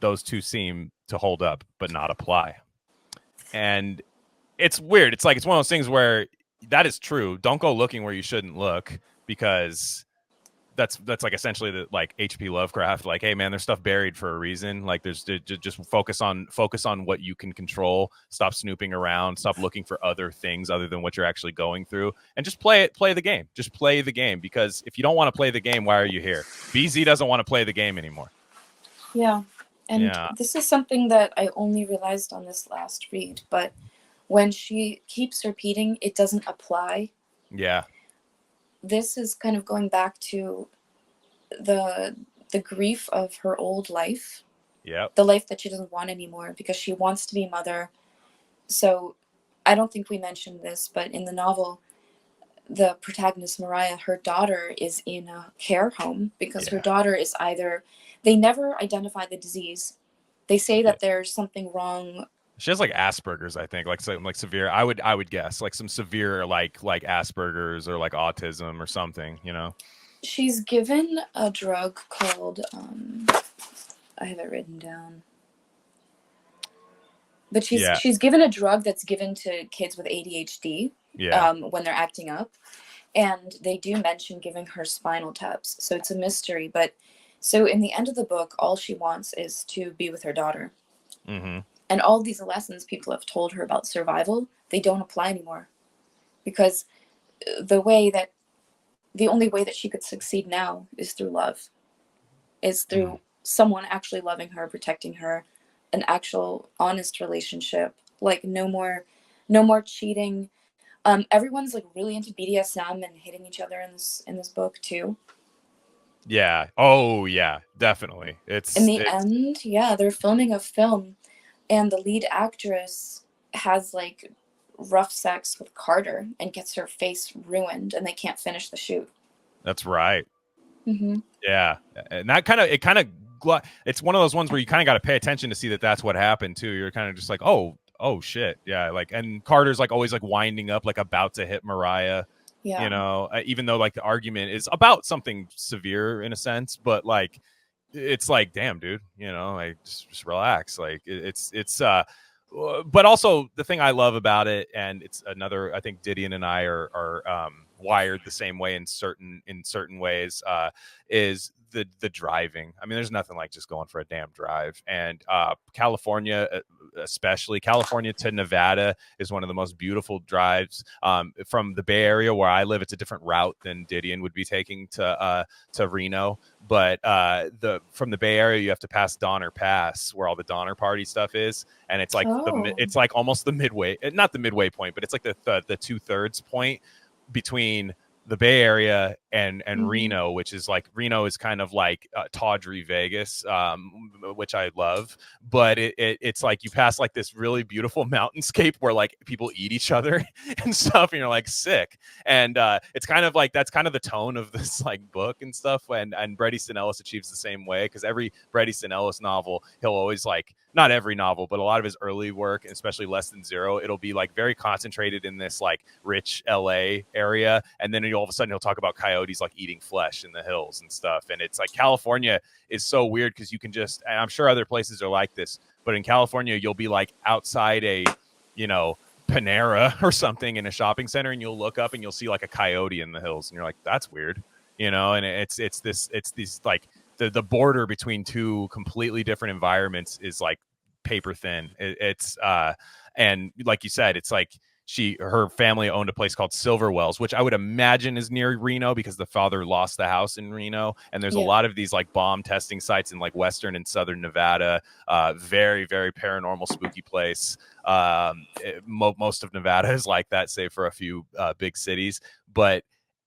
those two seem to hold up but not apply. And it's weird. It's one of those things where that is true. Don't go looking where you shouldn't look, because that's like essentially the like H.P. Lovecraft. Like, hey man, there's stuff buried for a reason. Like, there's just focus on what you can control. Stop snooping around. Stop looking for other things other than what you're actually going through, and just play the game. Just play the game, because if you don't want to play the game, why are you here? BZ doesn't want to play the game anymore. Yeah, and this is something that I only realized on this last read, but when she keeps repeating, it doesn't apply. Yeah. This is kind of going back to the grief of her old life. Yeah. The life that she doesn't want anymore, because she wants to be a mother. So I don't think we mentioned this, but in the novel, the protagonist, Mariah, her daughter is in a care home because her daughter is they never identify the disease. They say that there's something wrong. She has like Asperger's, I think, like severe. I would guess like some severe like Asperger's or like autism or something. You know. She's given a drug called I have it written down. But she's given a drug that's given to kids with ADHD when they're acting up, and they do mention giving her spinal taps. So it's a mystery. But so in the end of the book, all she wants is to be with her daughter. Mm-hmm. And all these lessons people have told her about survival, they don't apply anymore, because the only way that she could succeed now is through love, is through someone actually loving her, protecting her, an actual honest relationship. Like no more cheating. Everyone's like really into BDSM and hitting each other in this book too. Yeah. Oh yeah, definitely. It's in the end, they're filming a film, and the lead actress has like rough sex with Carter and gets her face ruined, and they can't finish the shoot. That's right. Mm-hmm. Yeah, and that it's one of those ones where you kind of got to pay attention to see that that's what happened too. You're kind of just like, oh shit, yeah. Like, and Carter's like always like winding up, like about to hit Mariah. Yeah. You know, even though like the argument is about something severe in a sense, but like it's like, damn, dude, you know, like just relax. Like it's but also the thing I love about it, and it's another, I think Didion and I are wired the same way in certain ways, is the driving. I mean, there's nothing like just going for a damn drive. And California, especially California to Nevada, is one of the most beautiful drives. From the Bay Area where I live, it's a different route than Didion would be taking to Reno. But from the Bay Area, you have to pass Donner Pass, where all the Donner Party stuff is, and it's like it's like almost the midway, not the midway point, but it's like the 2/3 point between the Bay Area and Reno, which is like, Reno is kind of like tawdry Vegas, which I love, but it's like you pass like this really beautiful mountainscape where like people eat each other and stuff, and you're like, sick. And it's kind of like, that's kind of the tone of this like book and stuff. And Bret Easton Ellis achieves the same way, because every Bret Easton Ellis novel, he'll always like, not every novel, but a lot of his early work, especially Less Than Zero, it'll be like very concentrated in this like rich LA area, and then all of a sudden he'll talk about coyotes like eating flesh in the hills and stuff. And it's like, California is so weird, because you can just, and I'm sure other places are like this, but in California you'll be like outside a, you know, Panera or something in a shopping center, and you'll look up and you'll see like a coyote in the hills, and you're like, that's weird, you know. And it's these like the border between two completely different environments is like paper thin. And like you said, it's like her family owned a place called Silver Wells, which I would imagine is near Reno, because the father lost the house in Reno. And there's a lot of these like bomb testing sites in like western and southern Nevada. Very, very paranormal, spooky place. Most of Nevada is like that, save for a few big cities. But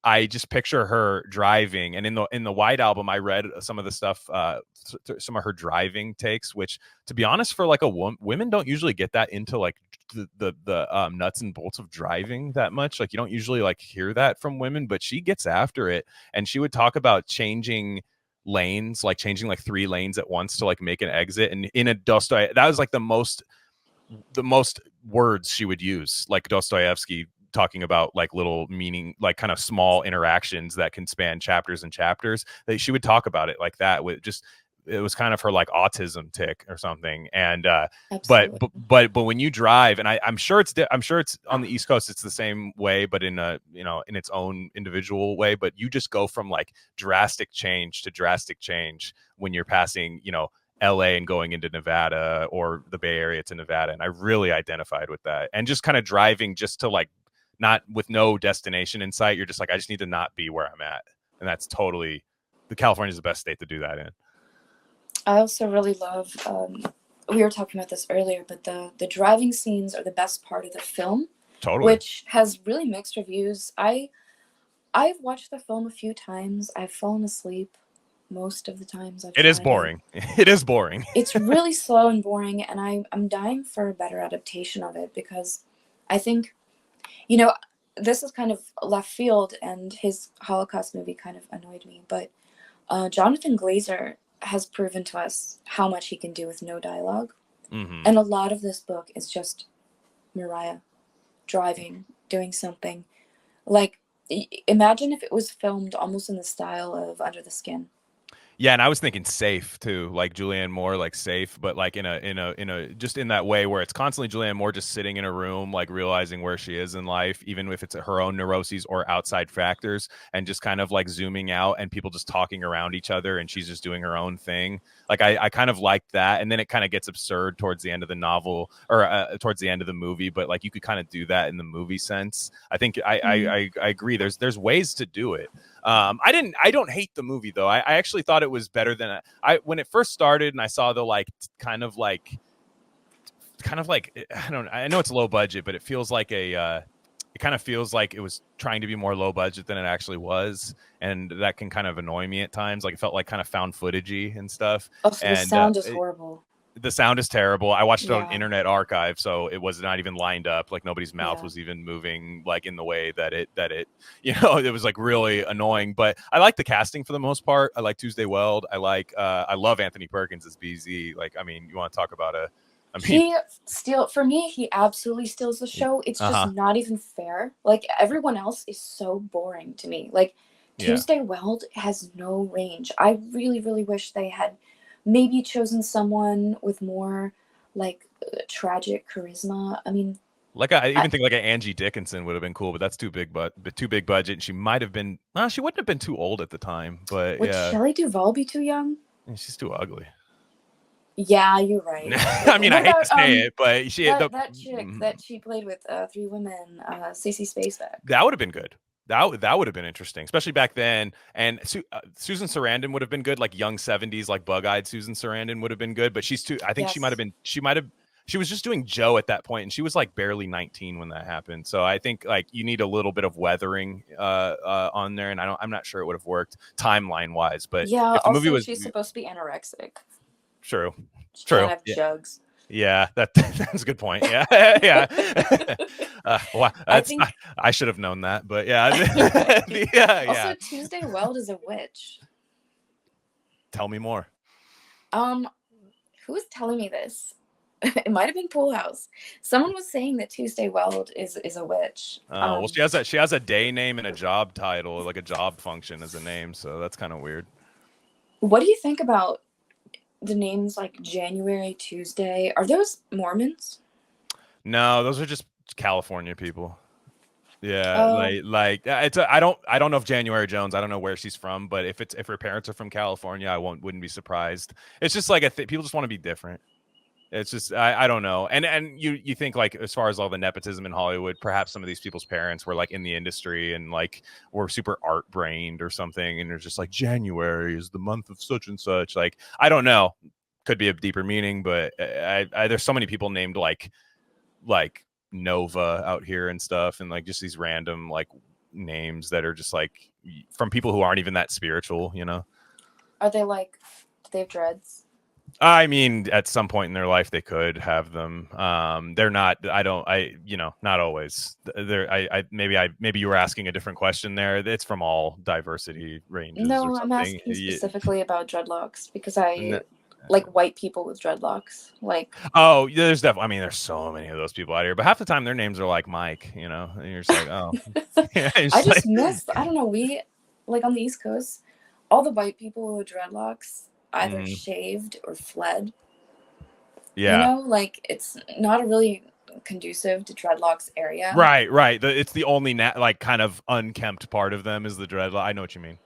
I just picture her driving, and in the White Album, I read some of the stuff, some of her driving takes, which, to be honest, for like women don't usually get that into like the nuts and bolts of driving that much. Like, you don't usually like hear that from women, but she gets after it, and she would talk about changing lanes, like changing like 3 lanes at once to like make an exit. And in a that was like the most the most words she would use, like Dostoevsky talking about like little meaning, like kind of small interactions that can span chapters and chapters, that she would talk about it like that with just, it was kind of her like autism tick or something. And but when you drive, and I'm sure I'm sure it's on the East Coast, it's the same way, but in a, you know, in its own individual way. But you just go from like drastic change to drastic change when you're passing, you know, LA and going into Nevada, or the Bay Area to Nevada. And I really identified with that. And just kind of driving just to like, not with no destination in sight. You're just like, I just need to not be where I'm at. And that's totally, the California is the best state to do that in. I also really love, we were talking about this earlier, but the driving scenes are the best part of the film. Totally. Which has really mixed reviews. I've watched the film a few times. I've fallen asleep most of the times. It is boring. It is boring. It's really slow and boring, and I'm dying for a better adaptation of it, because I think, you know, this is kind of left field, and his Holocaust movie kind of annoyed me, but Jonathan Glazer has proven to us how much he can do with no dialogue. Mm-hmm. And a lot of this book is just Mariah driving, doing something. Like, imagine if it was filmed almost in the style of Under the Skin. Yeah, and I was thinking Safe too, like Julianne Moore, like Safe, but like in a just in that way where it's constantly Julianne Moore just sitting in a room, like realizing where she is in life, even if it's her own neuroses or outside factors, and just kind of like zooming out and people just talking around each other, and she's just doing her own thing. Like I kind of liked that, and then it kind of gets absurd towards the end of the novel, or towards the end of the movie. But like you could kind of do that in the movie sense. I think I agree. There's ways to do it. I don't hate the movie though. I actually thought it was better than when it first started, and I saw the like kind of like I know it's low budget, but it feels like it kind of feels like it was trying to be more low budget than it actually was, and that can kind of annoy me at times. Like it felt like kind of found footagey and stuff. Oh, so the sound is horrible. The sound is terrible. I watched it on Internet Archive, so it was not even lined up. Like nobody's mouth was even moving like in the way that it, you know, it was like really annoying. But I like the casting for the most part. I like Tuesday Weld. I love Anthony Perkins as BZ. Like, I mean, you want to talk about he absolutely steals the show. It's just not even fair. Like everyone else is so boring to me. Like Tuesday Weld has no range. I really, really wish they had maybe chosen someone with more like tragic charisma. I mean, like I even think like an Angie Dickinson would have been cool, but that's too big budget. And she might have been, she wouldn't have been too old at the time, but would Shelley Duvall be too young? Yeah, she's too ugly. Yeah, you're right. I mean, I hate to say it, but that chick that she played with Three Women, Stacey Spacek. That would have been good. That would have been interesting, especially back then. And Susan Sarandon would have been good, like young 70s, like bug-eyed Susan Sarandon would have been good. But she's too. I think she was just doing Joe at that point, and she was like barely 19 when that happened. So I think like you need a little bit of weathering on there, and I'm not sure it would have worked timeline wise. But yeah, if the movie was, she's supposed to be anorexic. True. Have jugs. Yeah, that's a good point. Yeah, yeah. Wow, I should have known that, but yeah. Also, Tuesday Weld is a witch. Tell me more. Who was telling me this? It might have been Pool House. Someone was saying that Tuesday Weld is a witch. Well, she has a day name and a job title, like a job function as a name, so that's kind of weird. What do you think about the names like January, Tuesday? Are those Mormons? No, those are just California people. Yeah, it's I don't know if January Jones, I don't know where she's from, but if her parents are from California, I wouldn't be surprised. It's just like people just want to be different. It's just I don't know. And you think like as far as all the nepotism in Hollywood, perhaps some of these people's parents were like in the industry and like were super art brained or something, and they're just like January is the month of such and such. Like I don't know, could be a deeper meaning, but there's so many people named like Nova out here and stuff, and like just these random like names that are just like from people who aren't even that spiritual, you know. Are they like, do they have dreads? I mean, at some point in their life, they could have them. They're not. Not always. Maybe you were asking a different question there. It's from all diversity ranges. No, I'm asking specifically about dreadlocks because like white people with dreadlocks. Like, oh, there's definitely. I mean, there's so many of those people out here, but half the time their names are like Mike. You know, and you're just like, oh, yeah. I just miss. I don't know. We like on the East Coast, all the white people with dreadlocks either shaved or fled. Yeah. You know, like it's not a really conducive to dreadlocks area. Right. It's the only like kind of unkempt part of them is the dreadlock. I know what you mean.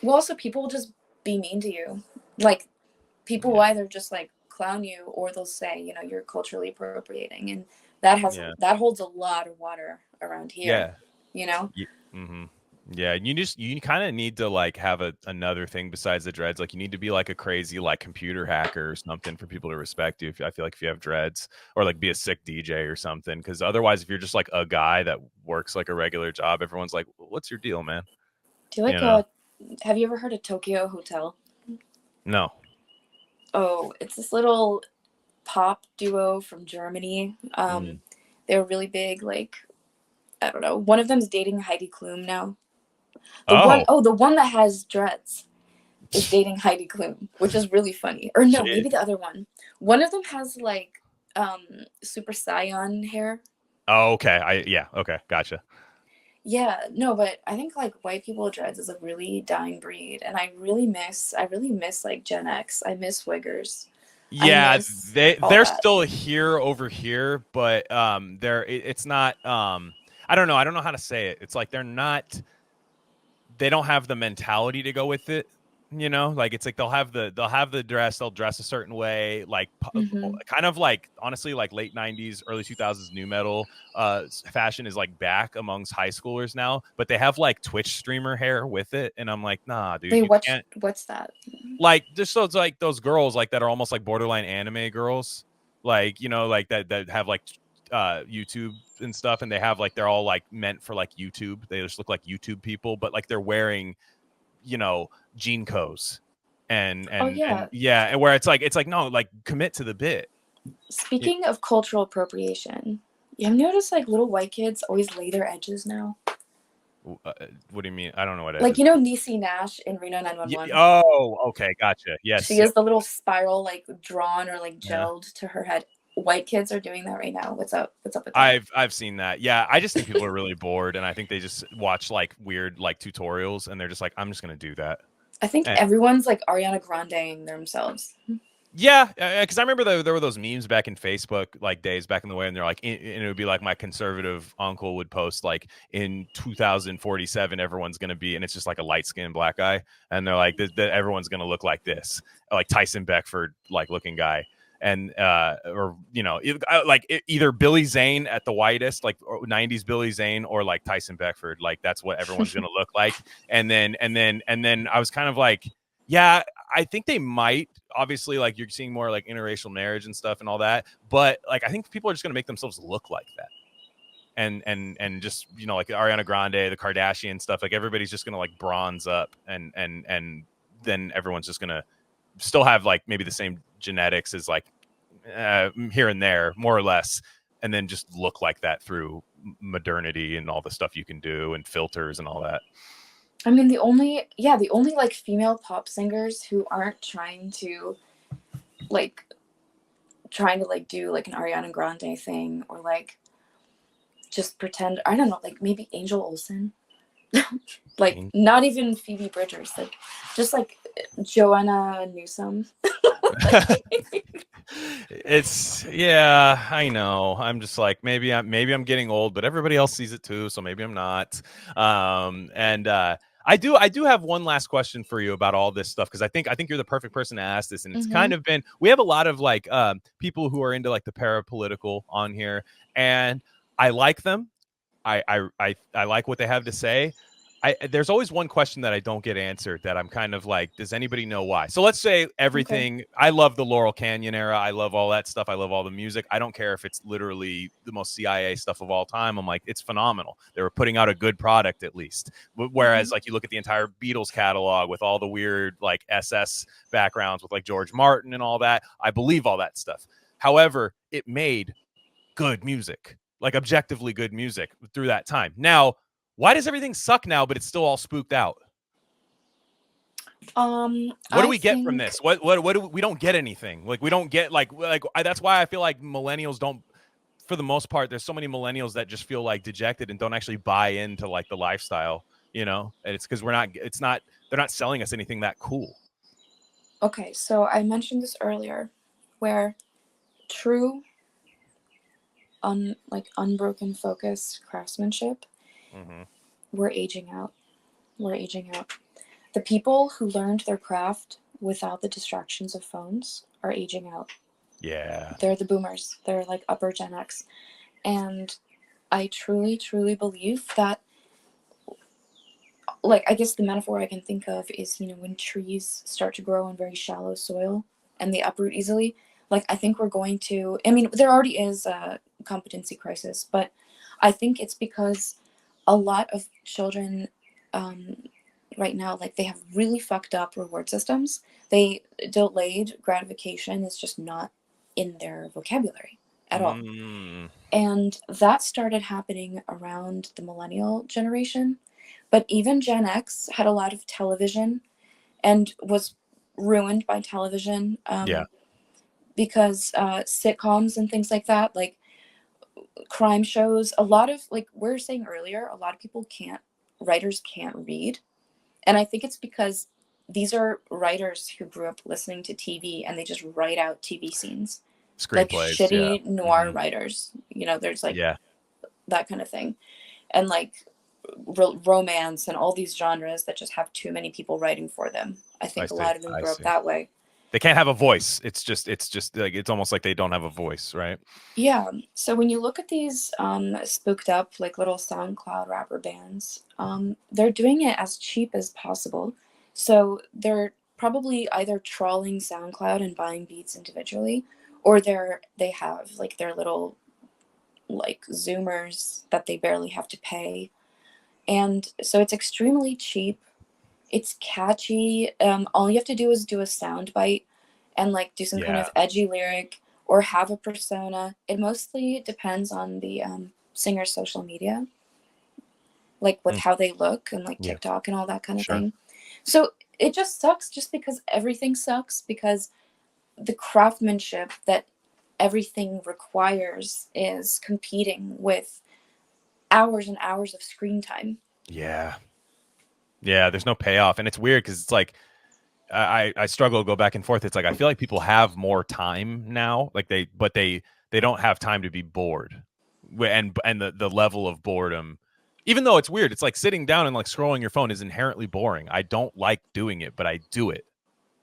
Well, also people will just be mean to you. Like people will either just like clown you or they'll say, you know, you're culturally appropriating, and that holds a lot of water around here. You know. Yeah, you kind of need to like have another thing besides the dreads. Like you need to be like a crazy like computer hacker or something for people to respect you. I feel like if you have dreads, or like be a sick DJ or something, because otherwise, if you're just like a guy that works like a regular job, everyone's like, "What's your deal, man?" Do you like have you ever heard of Tokyo Hotel? No. Oh, it's this little pop duo from Germany. They were really big. Like, I don't know. One of them's dating Heidi Klum now. The one that has dreads is dating Heidi Klum, which is really funny. Or no, maybe the other one. One of them has like Super Saiyan hair. Oh, okay. Okay, gotcha. Yeah, no, but I think like white people with dreads is a really dying breed, and I really miss like Gen X. I miss wiggers. Yeah, they're still here over here, but it's not I don't know how to say it. It's like they don't have the mentality to go with it, you know? Like it's like they'll have the dress, they'll dress a certain way, like kind of like honestly like late 90s, early 2000s new metal fashion is like back amongst high schoolers now, but they have like Twitch streamer hair with it, and I'm like, nah, dude. Wait, what's that? Like just so it's like those girls like that are almost like borderline anime girls, like, you know, like that have like YouTube and stuff, and they have like they're all like meant for like YouTube. They just look like YouTube people, but like they're wearing, you know, jean coats and where it's like no, like commit to the bit. Speaking of cultural appropriation, you have noticed like little white kids always lay their edges now? What do you mean? I don't know what it like is. You know Niecy Nash in Reno 911? Oh, okay, gotcha. Yes, she has the little spiral like drawn or like gelled to her head. White kids are doing that right now. What's up with that? I've seen that. Yeah, I just think people are really bored, and I think they just watch like weird like tutorials, and they're just like, I'm just gonna do that. I think everyone's like Ariana Grandeing themselves. Yeah, because I remember there were those memes back in Facebook like days back in the way, and they're like, and it would be like my conservative uncle would post like in 2047 everyone's gonna be, and it's just like a light skinned black guy, and they're like that everyone's gonna look like this, like Tyson Beckford like looking guy. And or you know, like either Billy Zane at the whitest, like 90s Billy Zane, or like Tyson Beckford, like that's what everyone's gonna look like. And then I was kind of like, yeah, I think they might. Obviously, like you're seeing more like interracial marriage and stuff and all that, but like I think people are just gonna make themselves look like that. And just, you know, like Ariana Grande, the Kardashian stuff, like everybody's just gonna like bronze up, and then everyone's just gonna still have like maybe the same genetics as like here and there, more or less, and then just look like that through modernity and all the stuff you can do and filters and all that. I mean, the only like female pop singers who aren't trying to do like an Ariana Grande thing, or like just pretend, I don't know, like maybe Angel Olsen. Like not even Phoebe Bridgers, like just like Joanna Newsom. It's I know. I'm just like maybe I'm getting old, but everybody else sees it too, so maybe I'm not. I do have one last question for you about all this stuff, because I think you're the perfect person to ask this, and it's kind of been, we have a lot of like people who are into like the parapolitical on here, and I like them. I like what they have to say. There's always one question that I don't get answered that I'm kind of like, does anybody know why? So let's say everything. Okay. I love the Laurel Canyon era. I love all that stuff. I love all the music. I don't care if it's literally the most CIA stuff of all time. I'm like, it's phenomenal. They were putting out a good product at least. Whereas like you look at the entire Beatles catalog with all the weird like SS backgrounds with like George Martin and all that. I believe all that stuff. However, it made good music, like objectively good music through that time. Now, why does everything suck now, but it's still all spooked out? What do we get from this? What do we don't get anything. Like we don't get that's why I feel like millennials don't, for the most part, there's so many millennials that just feel like dejected and don't actually buy into like the lifestyle, and it's because they're not selling us anything that cool. Okay, so I mentioned this earlier, where true unbroken focus craftsmanship, we're aging out. The people who learned their craft without the distractions of phones are aging out. Yeah. They're the boomers. They're like upper Gen X. And I truly, truly believe that, like, I guess the metaphor I can think of is, when trees start to grow in very shallow soil and they uproot easily, like, I think we're going to, there already is a competency crisis, but I think it's because a lot of children right now, like, they have really fucked up reward systems. Delayed gratification is just not in their vocabulary at all. And that started happening around the millennial generation. But even Gen X had a lot of television and was ruined by television. Because sitcoms and things like that, like crime shows, a lot of, like we were saying earlier, a lot of writers can't read. And I think it's because these are writers who grew up listening to TV and they just write out TV scenes. Like shitty noir writers. There's like that kind of thing. And like romance and all these genres that just have too many people writing for them. I think a lot of them grew up that way. They can't have a voice. It's just like, it's almost like they don't have a voice, right? Yeah. So when you look at these spooked up like little SoundCloud rapper bands, they're doing it as cheap as possible. So they're probably either trawling SoundCloud and buying beats individually, or they have like their little like Zoomers that they barely have to pay. And so it's extremely cheap. It's catchy. All you have to do is do a sound bite and like do some kind of edgy lyric or have a persona. It mostly depends on the singer's social media, like with how they look and like TikTok and all that kind of thing. So it just sucks just because everything sucks, because the craftsmanship that everything requires is competing with hours and hours of screen time. Yeah, there's no payoff. And it's weird because it's like I struggle to go back and forth. It's like I feel like people have more time now, like they don't have time to be bored. And the level of boredom, even though it's weird, it's like sitting down and like scrolling your phone is inherently boring. I don't like doing it, but I do it.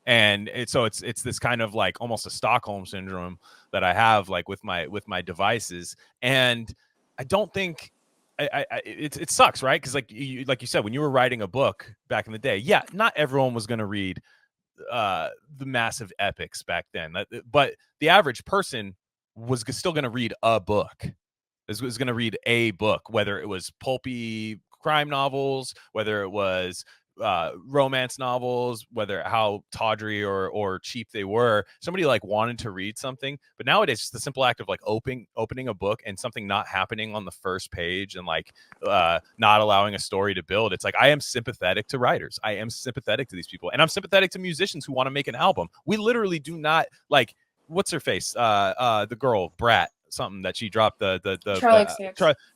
And it's this kind of like almost a Stockholm syndrome that I have like with my devices. And I don't think it sucks, right? Because like you said, when you were writing a book back in the day, not everyone was going to read the massive epics back then, but the average person was still going to read a book. Was going to read a book, whether it was pulpy crime novels, whether it was romance novels, whether how tawdry or cheap they were. Somebody like wanted to read something. But nowadays, just the simple act of like opening a book and something not happening on the first page and like not allowing a story to build. It's like, I am sympathetic to writers. I am sympathetic to these people, and I'm sympathetic to musicians who want to make an album. We literally do not like, what's her face? The girl Brat, something that she dropped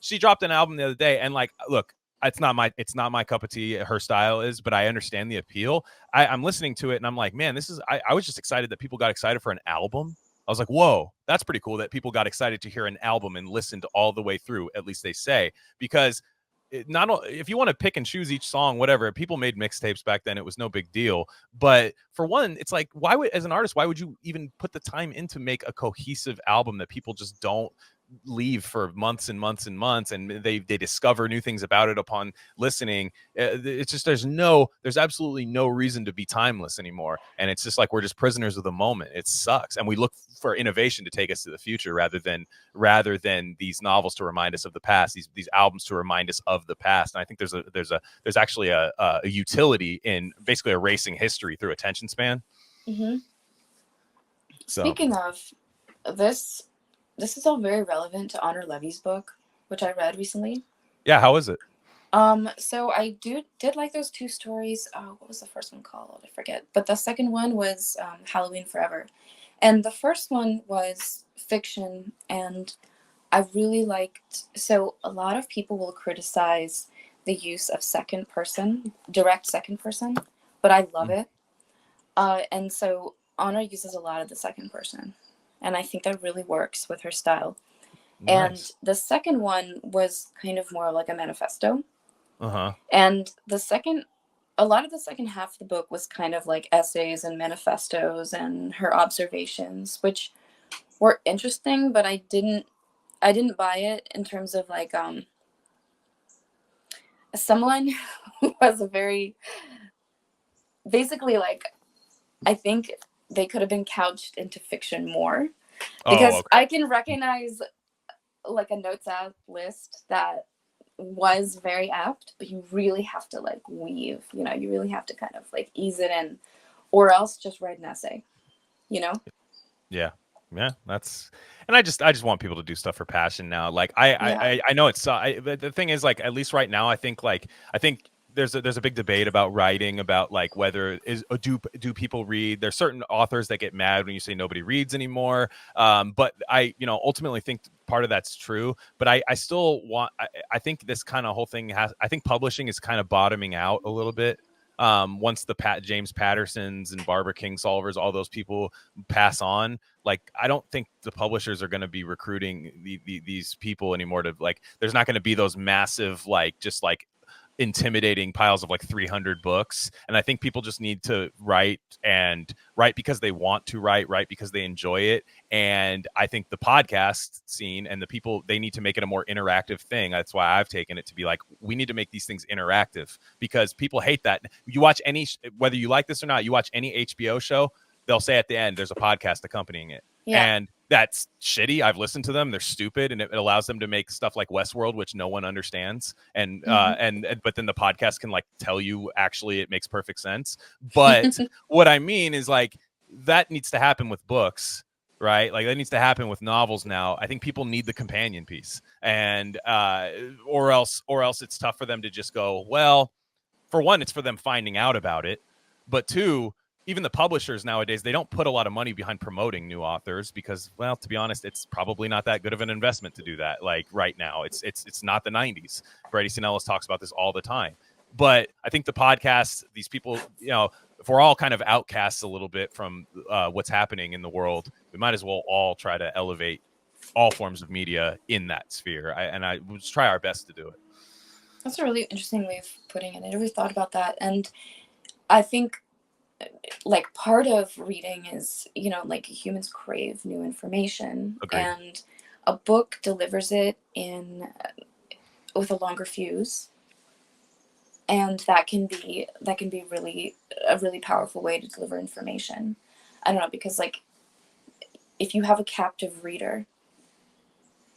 she dropped an album the other day, and like, look, it's not my cup of tea. Her style is, but I understand the appeal. I'm listening to it and I'm like, man, I was just excited that people got excited for an album. I was like, whoa, that's pretty cool that people got excited to hear an album and listened all the way through, at least they say, because if you want to pick and choose each song, whatever, people made mixtapes back then. It was no big deal. But for one, it's like, as an artist, why would you even put the time in to make a cohesive album that people just don't leave for months and months and months, and they discover new things about it upon listening? It's just there's absolutely no reason to be timeless anymore, and it's just like we're just prisoners of the moment. It sucks, and we look for innovation to take us to the future rather than these novels to remind us of the past, these albums to remind us of the past. And I think there's actually a utility in basically erasing history through attention span. So, speaking of this is all very relevant to Honor Levy's book, which I read recently. Yeah, how is it? So I did like those two stories. Oh, what was the first one called? I forget. But the second one was Halloween Forever. And the first one was fiction, and I really liked. So a lot of people will criticize the use of second person, direct second person, but I love it. And so Anna uses a lot of the second person, and I think that really works with her style. And Nice. the second one was kind of more like a manifesto. Uh-huh. And a lot of the second half of the book was kind of like essays and manifestos and her observations, which were interesting, but I didn't buy it in terms of like someone who was a very basically like I think they could have been couched into fiction more because Oh, okay. I can recognize like a notes app list that was very apt, but you really have to like weave, you really have to kind of like ease it in, or else just write an essay, you know? Yeah. Yeah, that's, and I just want people to do stuff for passion now. Like Yeah. I know it's but the thing is, like, at least right now, I think there's a big debate about writing, about like whether do people read. There's certain authors that get mad when you say nobody reads anymore. But I ultimately think part of that's true. But I still want, I think this kind of whole thing I think publishing is kind of bottoming out a little bit. Once the James Pattersons and Barbara Kingsolvers, all those people pass on, like, I don't think the publishers are going to be recruiting these people anymore to, like, there's not going to be those massive, like, just like intimidating piles of like 300 books. And I think people just need to write because they want to write because they enjoy it. And I think the podcast scene and the people, they need to make it a more interactive thing. That's why I've taken it to be like, we need to make these things interactive, because people hate that. You watch whether you like this or not, you watch any HBO show, they'll say at the end, there's a podcast accompanying it. Yeah. And that's shitty. I've listened to them. They're stupid, and it allows them to make stuff like Westworld, which no one understands. And but then the podcast can like tell you actually it makes perfect sense. But what I mean is, like, that needs to happen with books, right? Like, that needs to happen with novels now. I think people need the companion piece, and or else it's tough for them to just go, well, for one, it's for them finding out about it, but two, even the publishers nowadays, they don't put a lot of money behind promoting new authors because, well, to be honest, it's probably not that good of an investment to do that. Like, right now, it's not the 90s. Brady Sinellis talks about this all the time. But I think the podcasts, these people, if we're all kind of outcasts a little bit from what's happening in the world, we might as well all try to elevate all forms of media in that sphere. I will just try our best to do it. That's a really interesting way of putting it. I never thought about that. And I think like part of reading is, like humans crave new information. Agreed. And a book delivers it with a longer fuse. And that can be really a really powerful way to deliver information. I don't know, because like if you have a captive reader,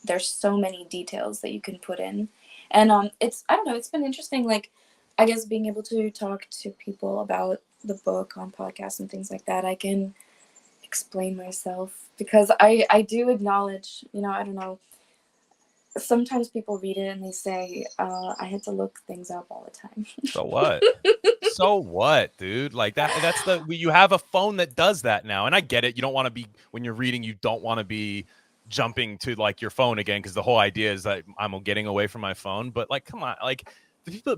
there's so many details that you can put in. And I don't know, it's been interesting, like, I guess being able to talk to people about the book on podcasts and things like that. I can explain myself because I do acknowledge, I don't know, sometimes people read it and they say, I had to look things up all the time. So what? So what, dude? Like, that's you have a phone that does that now. And I get it. You don't want to be, when you're reading, you don't want to be jumping to like your phone again, because the whole idea is that I'm getting away from my phone. But like, come on, like,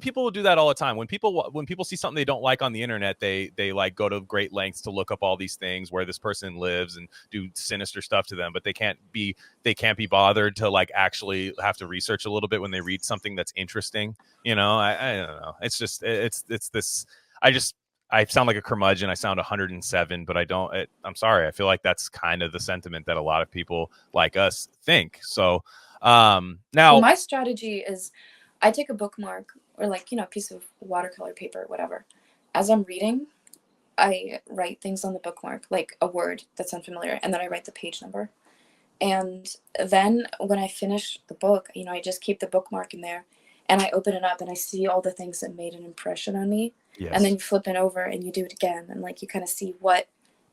people will do that all the time. When people see something they don't like on the internet, they like go to great lengths to look up all these things, where this person lives, and do sinister stuff to them. But they can't be bothered to like actually have to research a little bit when they read something that's interesting. I don't know. It's just it's this. I sound like a curmudgeon. I sound 107, but I don't. I'm sorry. I feel like that's kind of the sentiment that a lot of people like us think. So now, well, my strategy is, I take a bookmark or like, a piece of watercolor paper, whatever. As I'm reading, I write things on the bookmark, like a word that's unfamiliar, and then I write the page number. And then when I finish the book, I just keep the bookmark in there, and I open it up and I see all the things that made an impression on me. yes. And then you flip it over and you do it again, and like you kind of see what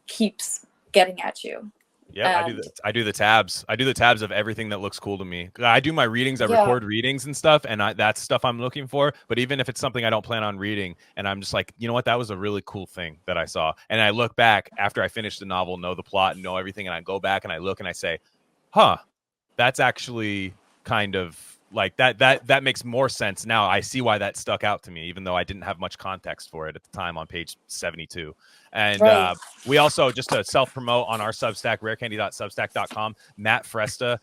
keeps getting at you. Yeah, I do the tabs. I do the tabs of everything that looks cool to me. I do my readings. I record readings and stuff, and that's stuff I'm looking for. But even if it's something I don't plan on reading, and I'm just like, you know what, that was a really cool thing that I saw, and I look back after I finish the novel, know the plot, and know everything, and I go back and I look and I say, huh, that's actually kind of like that makes more sense now. I see why that stuck out to me, even though I didn't have much context for it at the time on page 72. And we also, just to self-promote on our Substack, rarecandy.substack.com, Matt Fresta,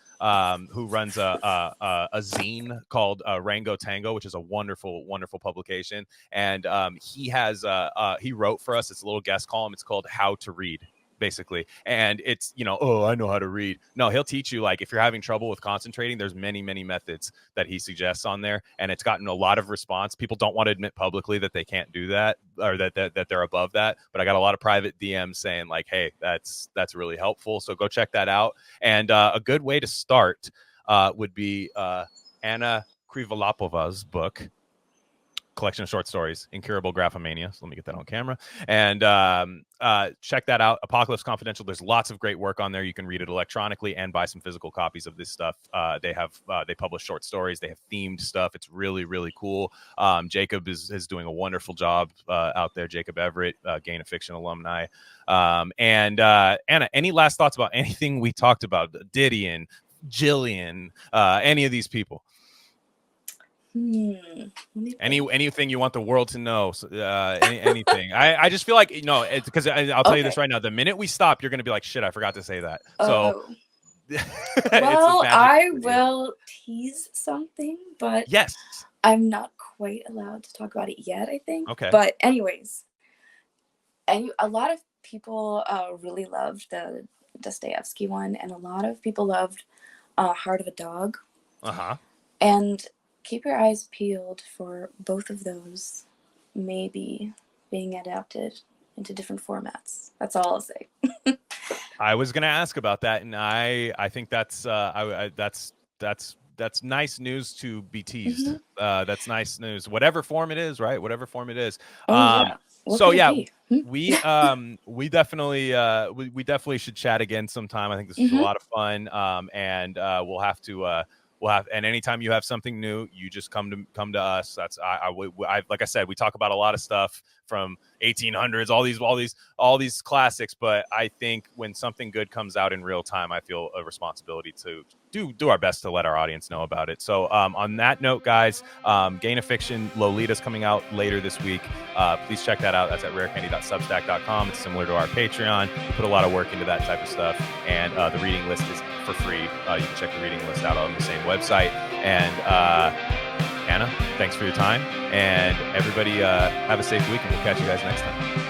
who runs a zine called Rango Tango, which is a wonderful, wonderful publication. And he wrote for us, it's a little guest column. It's called How to Read, basically. And it's, oh, I know how to read. No, he'll teach you, like, if you're having trouble with concentrating, there's many, many methods that he suggests on there. And it's gotten a lot of response. People don't want to admit publicly that they can't do that, or that they're above that. But I got a lot of private DMs saying, like, hey, that's really helpful. So go check that out. And a good way to start would be Anna Krivolapova's book, collection of short stories, Incurable Graphomania. So let me get that on camera. And check that out. Apocalypse Confidential. There's lots of great work on there. You can read it electronically and buy some physical copies of this stuff. They publish short stories. They have themed stuff. It's really, really cool. Jacob is doing a wonderful job out there. Jacob Everett, Gain of Fiction alumni. And Anna, any last thoughts about anything we talked about? Didion, Jillian, any of these people? Anything you want the world to know, anything. I just feel like, because I'll tell you this right now, the minute we stop, you're gonna be like, shit, I forgot to say that. So well, I will tease something, but yes, I'm not quite allowed to talk about it yet, I think. Okay. But anyways, a lot of people really loved the Dostoevsky one, and a lot of people loved Heart of a Dog. And keep your eyes peeled for both of those maybe being adapted into different formats. That's all I'll say. I was gonna ask about that, and I think that's that's nice news to be teased. That's nice news, whatever form it is, right? Whatever form it is. We definitely should chat again sometime. I think this was a lot of fun. And we'll have to. And anytime you have something new, you just come to us. That's I like I said, we talk about a lot of stuff from 1800s, all these classics. But I think when something good comes out in real time, I feel a responsibility to do our best to let our audience know about it. So on that note, guys, Gain of Fiction Lolita's coming out later this week. Please check that out. That's at rarecandy.substack.com. It's similar to our Patreon. We put a lot of work into that type of stuff, and the reading list is for free. You can check the reading list out on the same website. And Anna, thanks for your time, and everybody have a safe week, and we'll catch you guys next time.